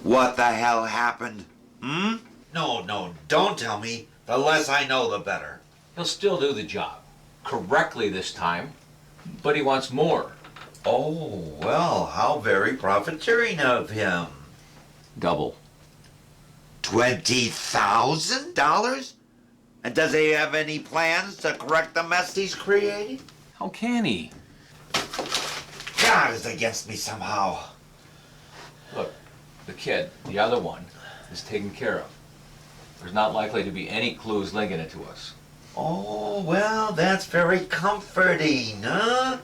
What the hell happened? No, don't tell me. The less I know, the better. He'll still do the job. Correctly this time. But he wants more. Oh, well, how very profiteering of him. Double. $20,000? And does he have any plans to correct the mess he's creating? How can he? God is against me somehow. Look, the kid, the other one, is taken care of. There's not likely to be any clues linking it to us. Oh, well, that's very comforting, huh?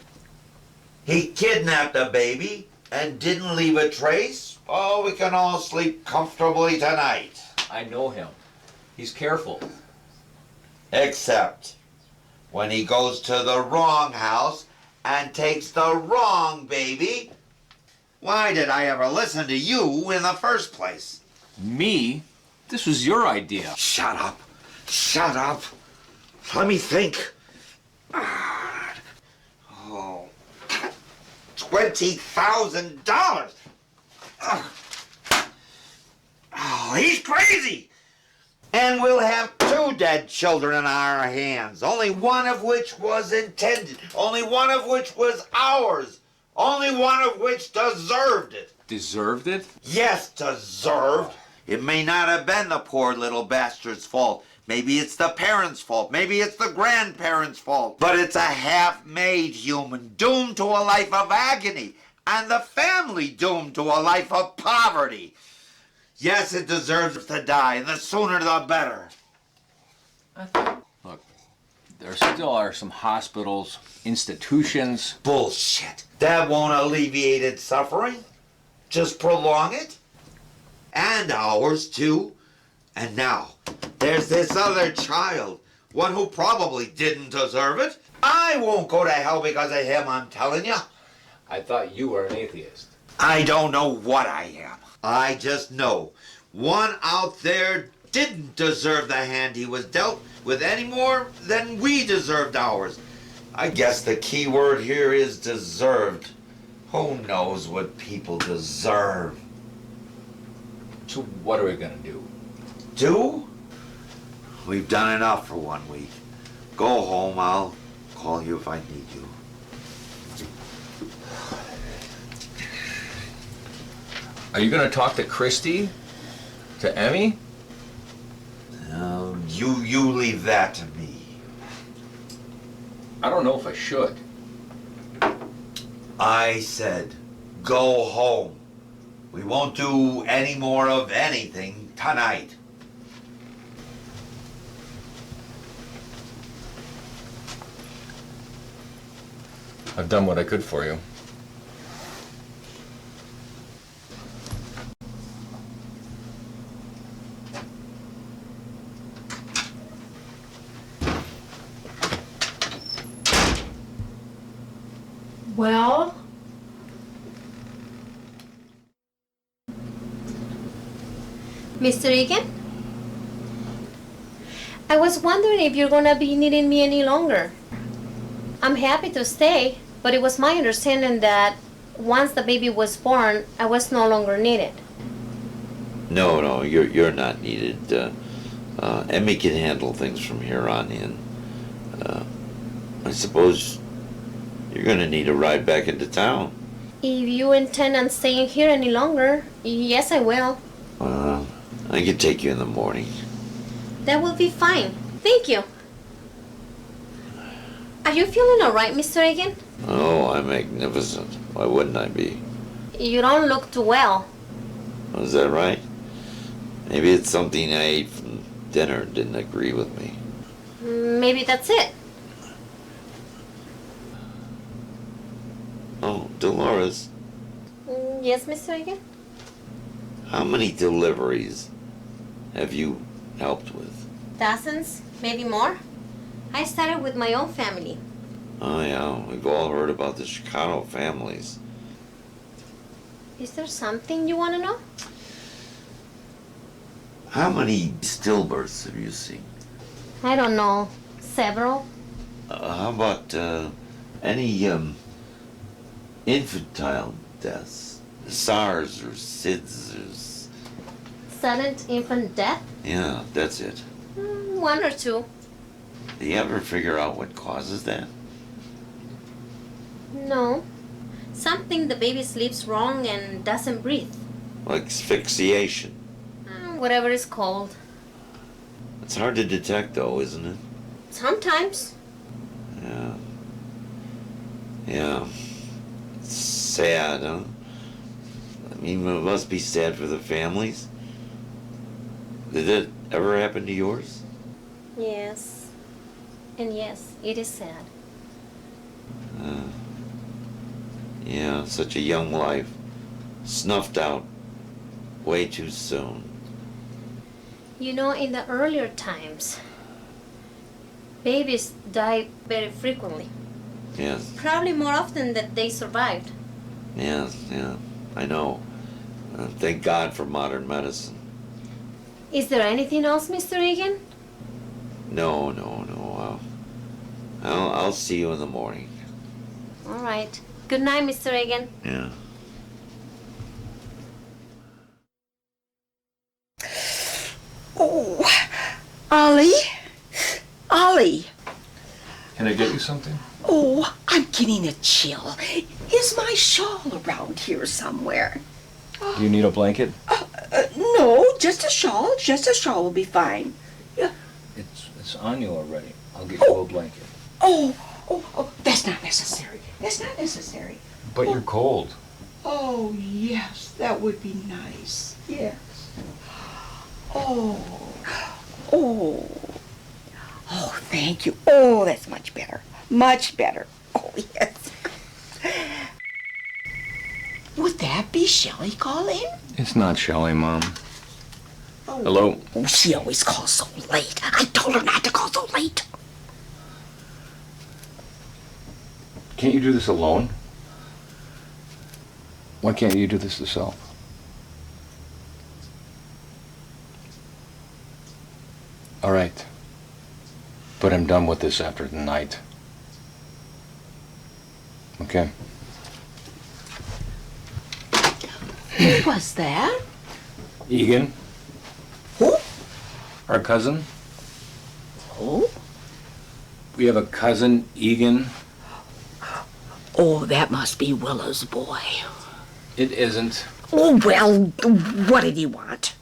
He kidnapped a baby and didn't leave a trace. Oh, we can all sleep comfortably tonight. I know him. He's careful. Except when he goes to the wrong house and takes the wrong baby. Why did I ever listen to you in the first place? Me? This was your idea. Shut up. Shut up. Let me think. Oh, $20,000. Oh, he's crazy. And we'll have 2 dead children in our hands, only one of which was intended, only one of which was ours, only one of which deserved it. Deserved it? Yes, deserved. It may not have been the poor little bastard's fault. Maybe it's the parents' fault. Maybe it's the grandparents' fault. But it's a half-made human doomed to a life of agony, and the family doomed to a life of poverty. Yes, it deserves to die, and the sooner the better. Look, there still are some hospitals, institutions. Bullshit. That won't alleviate its suffering. Just prolong it. And ours, too. And now, there's this other child, one who probably didn't deserve it. I won't go to hell because of him, I'm telling you. I thought you were an atheist. I don't know what I am. I just know one out there didn't deserve the hand he was dealt with any more than we deserved ours. I guess the key word here is deserved. Who knows what people deserve? So what are we gonna do? Do? We've done enough for 1 week. Go home, I'll call you if I need you. Are you gonna talk to Christy? To Emmy? You leave that to me. I don't know if I should. I said, go home. We won't do any more of anything tonight. I've done what I could for you. Well, Mr. Egan? I was wondering if you're gonna be needing me any longer. I'm happy to stay, but it was my understanding that once the baby was born, I was no longer needed. No, you're not needed. Emmy can handle things from here on in. I suppose you're gonna need a ride back into town. If you intend on staying here any longer, yes, I will. I can take you in the morning. That will be fine. Thank you. Are you feeling all right, Mr. Egan? Oh, I'm magnificent. Why wouldn't I be? You don't look too well. Oh, is that right? Maybe it's something I ate from dinner didn't agree with me. Maybe that's it. Oh, Dolores, Yes, Mr. Egan? how many deliveries have you helped with? Dozens, maybe more. I started with my own family. Oh yeah, we've all heard about the Chicano families. Is there something you want to know? How many stillbirths have you seen? I don't know. Several? How about any infantile deaths? SARS or SIDS or... Sudden infant death? Yeah, that's it. One or two. Do you ever figure out what causes that? No. Something the baby sleeps wrong and doesn't breathe. Like asphyxiation. Whatever it's called. It's hard to detect though, isn't it? Sometimes. Yeah. Yeah. It's sad, huh? I mean, it must be sad for the families. Did it ever happen to yours? Yes. And yes, it is sad. Yeah, such a young life. Snuffed out way too soon. You know, in the earlier times, babies died very frequently. Yes, Probably more often than they survived. yeah, I know. Thank God for modern medicine. Is there anything else, Mr. Egan? No. I'll see you in the morning. All right. Good night, Mr. Egan. Yeah. Oh, Ollie. Can I get you something? Oh, I'm getting a chill. Is my shawl around here somewhere? Do you need a blanket? No, just a shawl. Just a shawl will be fine. Yeah. It's on you already. I'll get you a blanket. Oh, that's not necessary. That's not necessary. But you're cold. Oh, yes, that would be nice. Yes. Oh, thank you. Oh, that's much better. Much better. Oh, yes. Would that be Shelley calling? It's not Shelley, Mom. Oh. Hello? Oh, she always calls so late. I told her not to call so late. Can't you do this alone? Why can't you do this yourself? All right. But I'm done with this after tonight. Okay? Who was that? Egan? Who? Our cousin? Who? We have a cousin, Egan. Oh, that must be Willow's boy. It isn't. Oh, well, what did he want?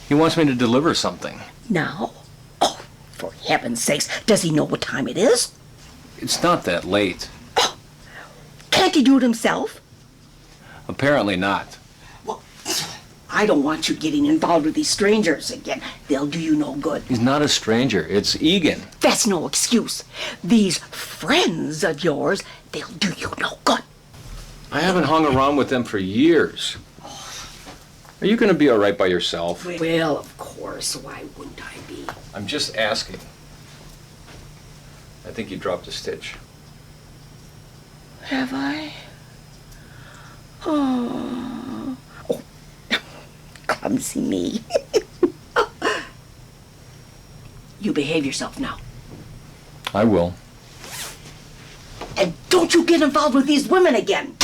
He wants me to deliver something. Now? Oh, for heaven's sakes, does he know what time it is? It's not that late. Can't he do it himself? Apparently not. Well, I don't want you getting involved with these strangers again. They'll do you no good. He's not a stranger. It's Egan. That's no excuse. These friends of yours, they'll do you no good. I haven't hung around with them for years. Are you going to be all right by yourself? Well, of course. Why wouldn't I be? I'm just asking. I think you dropped a stitch. Have I? Oh, clumsy me. You behave yourself now. I will. And don't you get involved with these women again.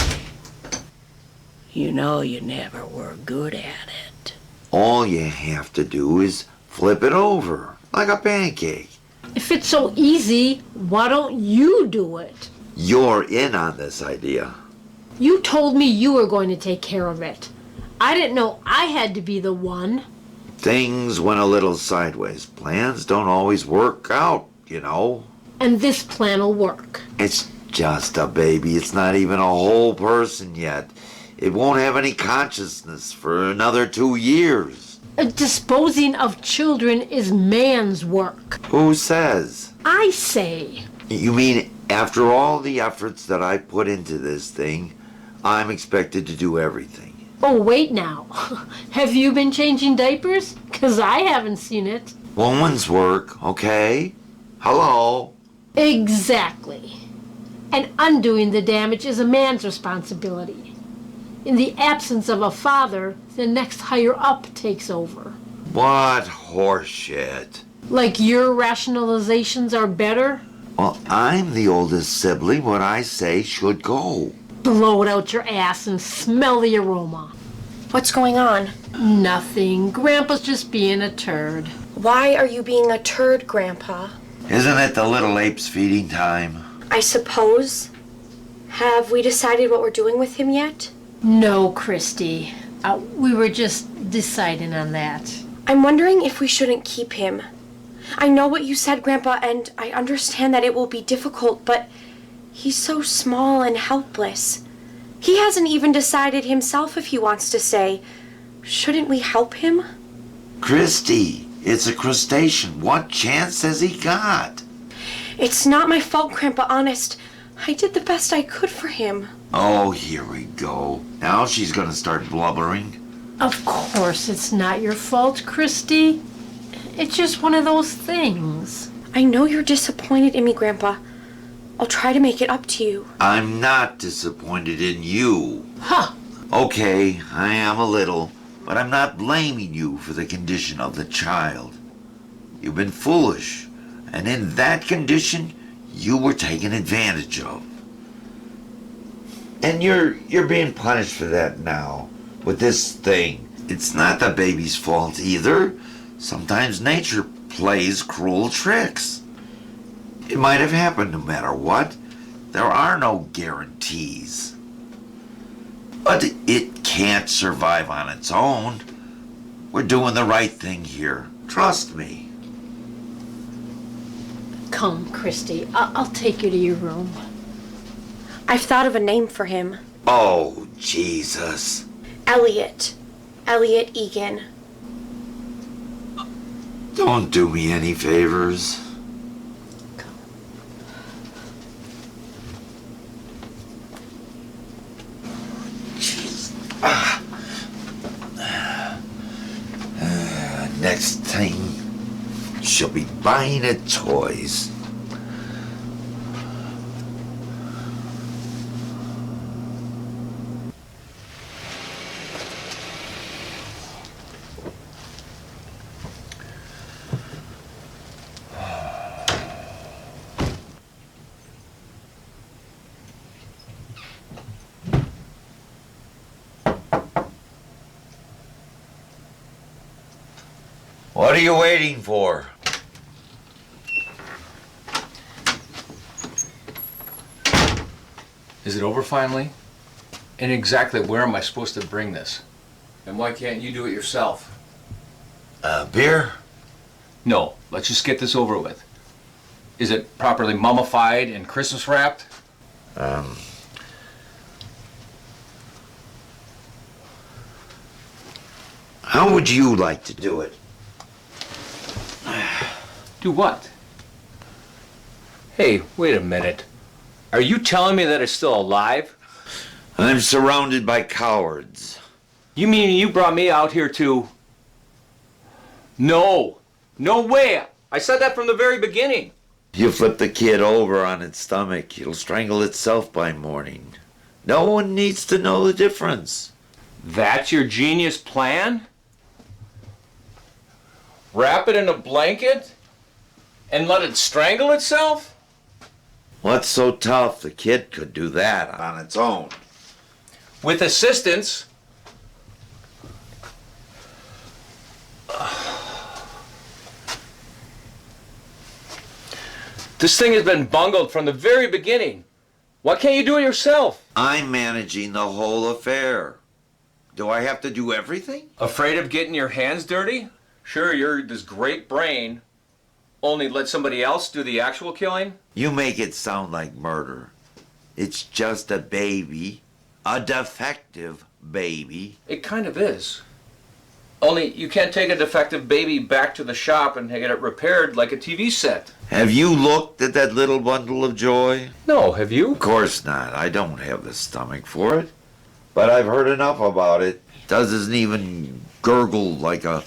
You know you never were good at it. All you have to do is flip it over, like a pancake. If it's so easy, why don't you do it? You're in on this idea. You told me you were going to take care of it. I didn't know I had to be the one. Things went a little sideways. Plans don't always work out, you know. And this plan'll work. It's just a baby. It's not even a whole person yet. It won't have any consciousness for another 2 years. Disposing of children is man's work. Who says? I say. You mean after all the efforts that I put into this thing, I'm expected to do everything? Oh, wait now. Have you been changing diapers? 'Cause I haven't seen it. Woman's work, okay? Hello? Exactly. And undoing the damage is a man's responsibility. In the absence of a father, the next higher up takes over. What horseshit. Like your rationalizations are better? Well, I'm the oldest sibling. What I say should go. Blow it out your ass and smell the aroma. What's going on? Nothing. Grandpa's just being a turd. Why are you being a turd, Grandpa? Isn't it the little ape's feeding time? I suppose. Have we decided what we're doing with him yet? No, Christy. We were just deciding on that. I'm wondering if we shouldn't keep him. I know what you said, Grandpa, and I understand that it will be difficult, but he's so small and helpless. He hasn't even decided himself if he wants to say. Shouldn't we help him? Christy, it's a crustacean. What chance has he got? It's not my fault, Grandpa, honest. I did the best I could for him. Oh, here we go. Now she's gonna start blubbering. Of course it's not your fault, Christy. It's just one of those things. I know you're disappointed in me, Grandpa. I'll try to make it up to you. I'm not disappointed in you. Huh. Okay, I am a little, but I'm not blaming you for the condition of the child. You've been foolish, and in that condition, you were taken advantage of. And you're being punished for that now, with this thing. It's not the baby's fault either. Sometimes nature plays cruel tricks. It might have happened no matter what. There are no guarantees. But it can't survive on its own. We're doing the right thing here. Trust me. Come, Christy. I'll take you to your room. I've thought of a name for him. Oh, Jesus. Elliot. Elliot Egan. Don't do me any favors. Next thing, she'll be buying it toys. What are you waiting for? Is it over finally? And exactly where am I supposed to bring this? And why can't you do it yourself? Beer? No, let's just get this over with. Is it properly mummified and Christmas wrapped? How would you like to do it? Do what? Hey, wait a minute. Are you telling me that it's still alive? I'm surrounded by cowards. You mean you brought me out here to... No. No way. I said that from the very beginning. You flip the kid over on its stomach, it'll strangle itself by morning. No one needs to know the difference. That's your genius plan? Wrap it in a blanket and let it strangle itself? What's so tough? The kid could do that on its own. With assistance. This thing has been bungled from the very beginning. Why can't you do it yourself? I'm managing the whole affair. Do I have to do everything? Afraid of getting your hands dirty? Sure, you're this great brain. Only let somebody else do the actual killing? You make it sound like murder. It's just a baby. A defective baby. It kind of is. Only you can't take a defective baby back to the shop and get it repaired like a TV set. Have you looked at that little bundle of joy? No, have you? Of course not. I don't have the stomach for it. But I've heard enough about it. Doesn't even gurgle like a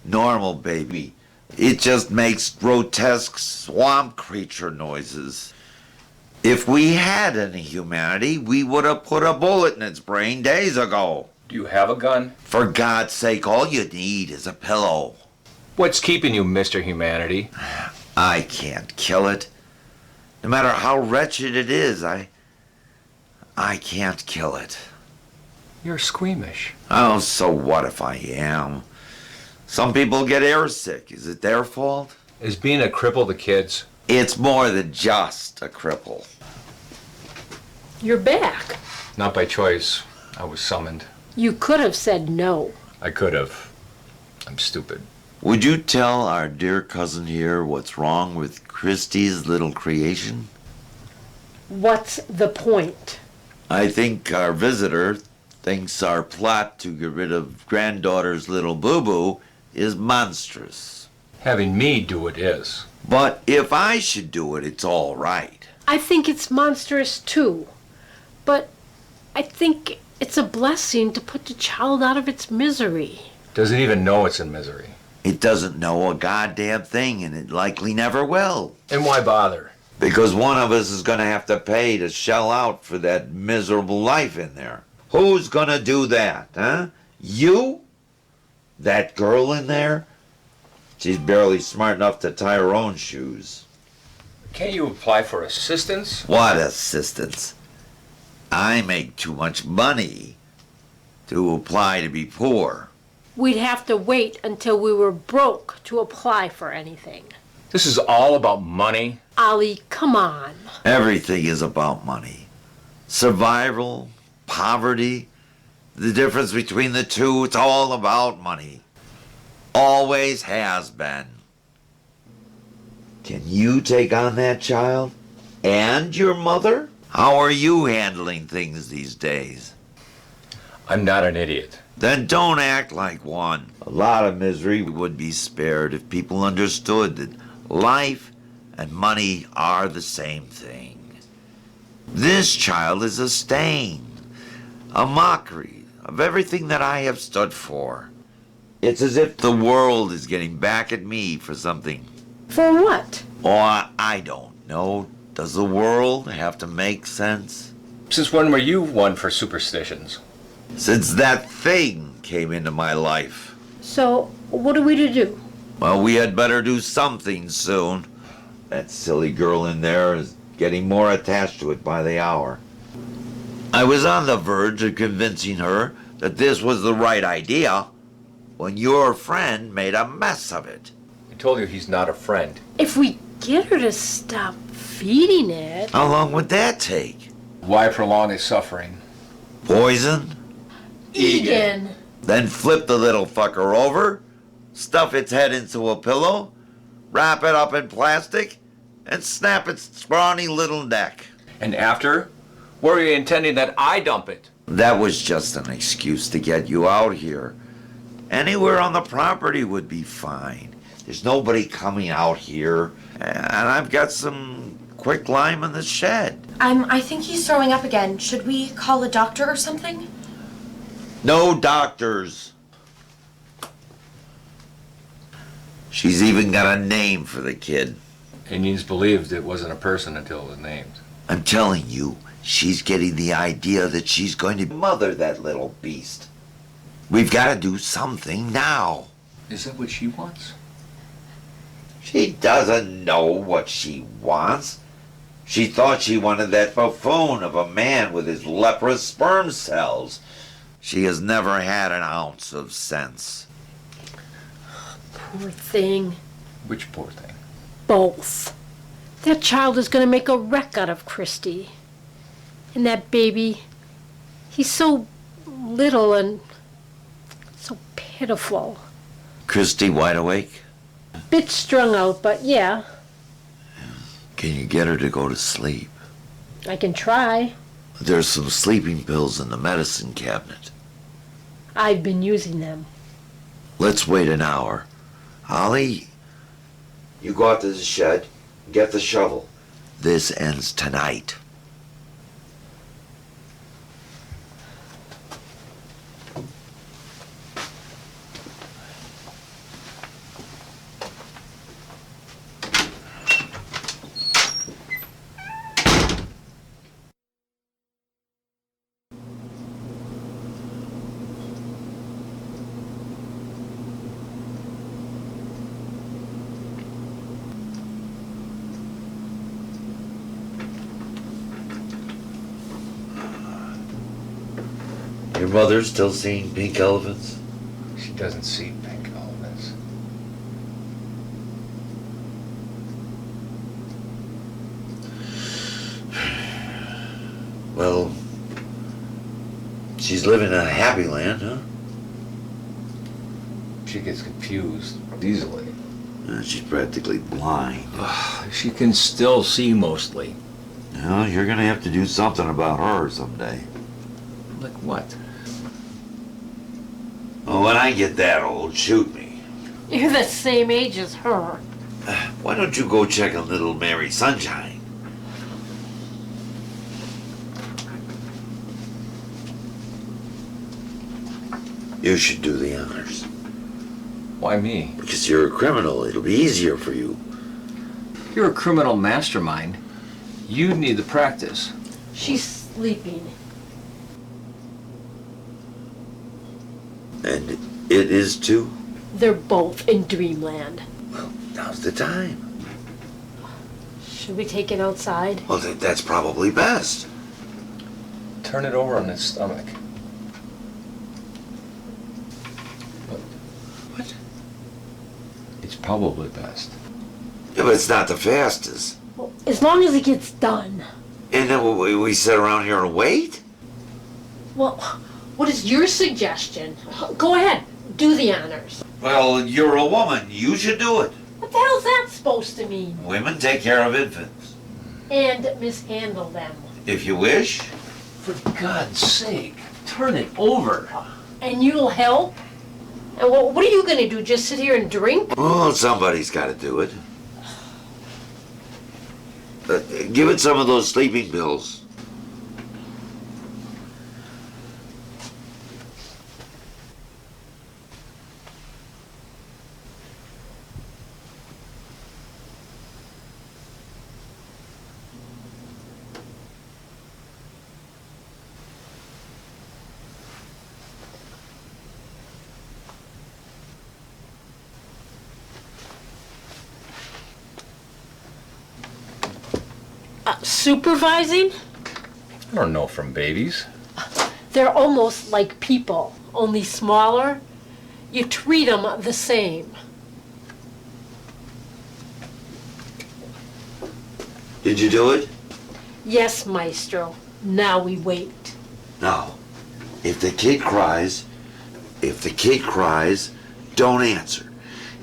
normal baby. It just makes grotesque swamp creature noises. If we had any humanity, we would have put a bullet in its brain days ago. Do you have a gun? For God's sake, all you need is a pillow. What's keeping you, Mr. Humanity? I can't kill it. No matter how wretched it is, I can't kill it. You're squeamish. Oh, so what if I am? Some people get airsick. Is it their fault? Is being a cripple the kid's? It's more than just a cripple. You're back. Not by choice. I was summoned. You could have said no. I could have. I'm stupid. Would you tell our dear cousin here what's wrong with Christie's little creation? What's the point? I think our visitor thinks our plot to get rid of granddaughter's little boo-boo is monstrous. Having me do it is. But if I should do it, it's all right. I think it's monstrous too. But I think it's a blessing to put the child out of its misery. Does it even know it's in misery? It doesn't know a goddamn thing, and it likely never will. And why bother? Because one of us is going to have to pay to shell out for that miserable life in there. Who's going to do that, huh? You? That girl in there? She's barely smart enough to tie her own shoes. Can't you apply for assistance? What assistance? I make too much money to apply to be poor. We'd have to wait until we were broke to apply for anything. This is all about money. Ollie, come on. Everything is about money. Survival, poverty, the difference between the two, it's all about money. Always has been. Can you take on that child? And your mother? How are you handling things these days? I'm not an idiot. Then don't act like one. A lot of misery would be spared if people understood that life and money are the same thing. This child is a stain, a mockery of everything that I have stood for. It's as if the world is getting back at me for something. For what? Oh, I don't know. Does the world have to make sense? Since when were you one for superstitions? Since that thing came into my life. So, what are we to do? Well, we had better do something soon. That silly girl in there is getting more attached to it by the hour. I was on the verge of convincing her that this was the right idea when your friend made a mess of it. I told you he's not a friend. If we get her to stop feeding it... How long would that take? Why prolong his suffering? Poison? Egan. Then flip the little fucker over, stuff its head into a pillow, wrap it up in plastic, and snap its scrawny little neck. And after? Were you intending that I dump it? That was just an excuse to get you out here. Anywhere on the property would be fine. There's nobody coming out here, and I've got some quick lime in the shed. I think he's throwing up again. Should we call a doctor or something? No doctors. She's even got a name for the kid. Indians believed it wasn't a person until it was named. I'm telling you, she's getting the idea that she's going to mother that little beast. We've got to do something now. Is that what she wants? She doesn't know what she wants. She thought she wanted that buffoon of a man with his leprous sperm cells. She has never had an ounce of sense. Poor thing. Which poor thing? Both. That child is going to make a wreck out of Christy. And that baby, he's so little and so pitiful. Christy wide awake? Bit strung out, but yeah, Can you get her to go to sleep? I can try. There's some sleeping pills in the medicine cabinet. I've been using them. Let's wait an hour. Holly, you go out to the shed, get the shovel. This ends tonight. Your mother's still seeing pink elephants? She doesn't see pink elephants. Well, she's living in a happy land, huh? She gets confused easily. She's practically blind. She can still see mostly. Well, you're gonna have to do something about her someday. Like what? Well, when I get that old, shoot me. You're the same age as her. Why don't you go check on little Mary Sunshine? You should do the honors. Why me? Because you're a criminal. It'll be easier for you. You're a criminal mastermind. You need the practice. She's sleeping. And it is too? They're both in dreamland. Well, now's the time. Should we take it outside? Well, that's probably best. Turn it over on its stomach. What? It's probably best. Yeah, but it's not the fastest. Well, as long as it gets done. And then we sit around here and wait? Well, what is your suggestion? Go ahead, do the honors. Well, you're a woman. You should do it. What the hell's that supposed to mean? Women take care of infants. And mishandle them. If you wish. For God's sake, turn it over. And you'll help? And what are you going to do, just sit here and drink? Oh, somebody's got to do it. Give it some of those sleeping pills. Supervising? I don't know from babies. They're almost like people, only smaller. You treat them the same. Did you do it? Yes, Maestro. Now we wait. No. If the kid cries, don't answer.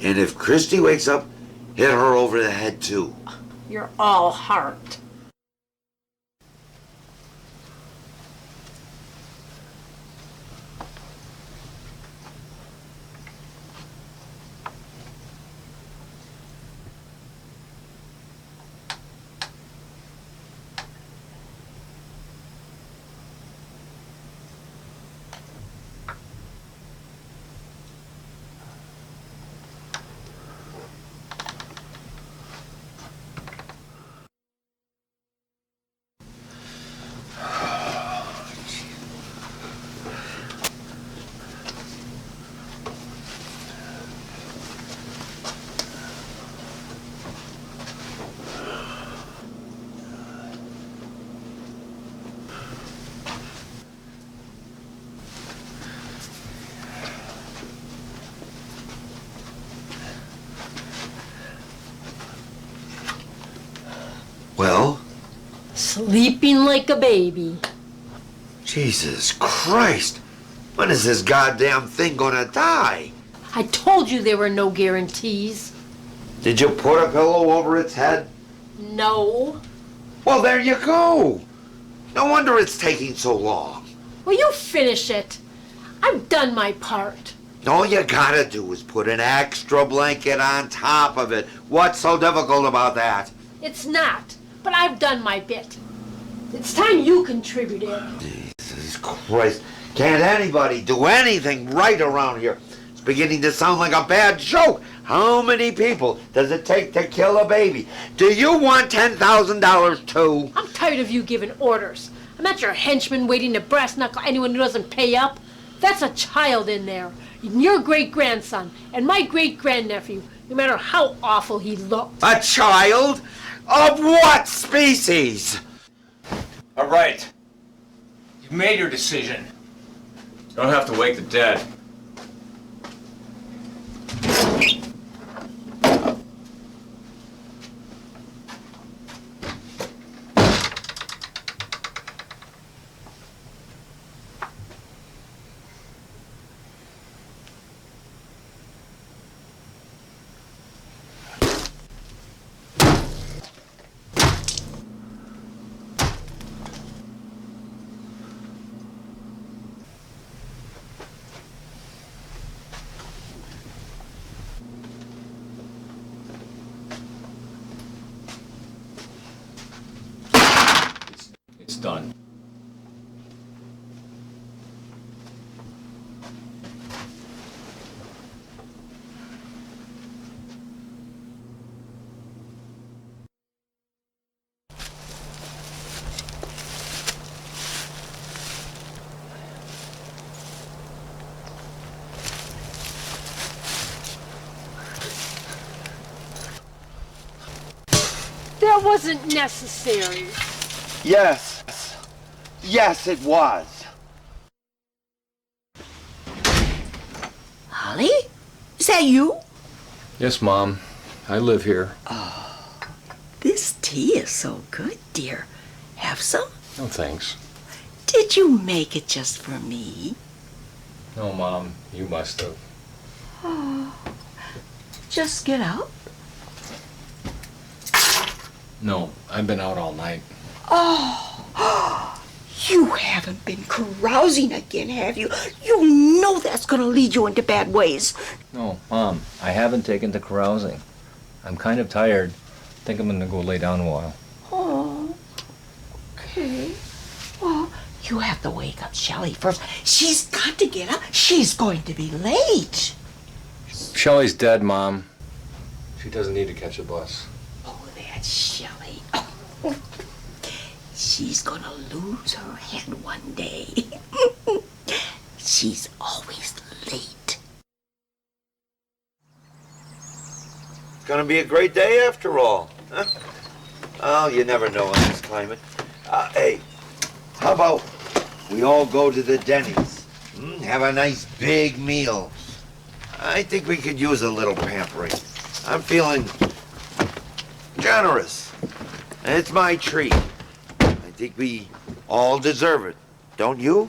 And if Christy wakes up, hit her over the head too. You're all heart. Well? Sleeping like a baby. Jesus Christ! When is this goddamn thing gonna die? I told you there were no guarantees. Did you put a pillow over its head? No. Well, there you go. No wonder it's taking so long. Will you finish it? I've done my part. All you gotta do is put an extra blanket on top of it. What's so difficult about that? It's not, but I've done my bit. It's time you contributed. Jesus Christ. Can't anybody do anything right around here? It's beginning to sound like a bad joke. How many people does it take to kill a baby? Do you want $10,000 too? I'm tired of you giving orders. I'm not your henchman waiting to brass knuckle anyone who doesn't pay up. That's a child in there. Your great-grandson and my great-grandnephew, no matter how awful he looks. A child? Of what species? All right. You've made your decision. You don't have to wake the dead. It's done. That wasn't necessary. Yes. Yes, it was. Holly? Is that you? Yes, Mom. I live here. This tea is so good, dear. Have some? No, thanks. Did you make it just for me? No, Mom. You must have. Oh, just get up. No, I've been out all night. Oh, you haven't been carousing again, have you? You know that's gonna lead you into bad ways. No, Mom. I haven't taken to carousing. I'm kind of tired. Think I'm gonna go lay down a while. Oh, okay. Well, you have to wake up Shelley first. She's got to get up. She's going to be late. Shelley's dead, Mom. She doesn't need to catch a bus. Oh, that's Shelley. She's gonna lose her head one day. She's always late. It's gonna be a great day after all. Huh? Oh, you never know in this climate. Hey, how about we all go to the Denny's? Have a nice big meal. I think we could use a little pampering. I'm feeling generous. It's my treat. I think we all deserve it. Don't you?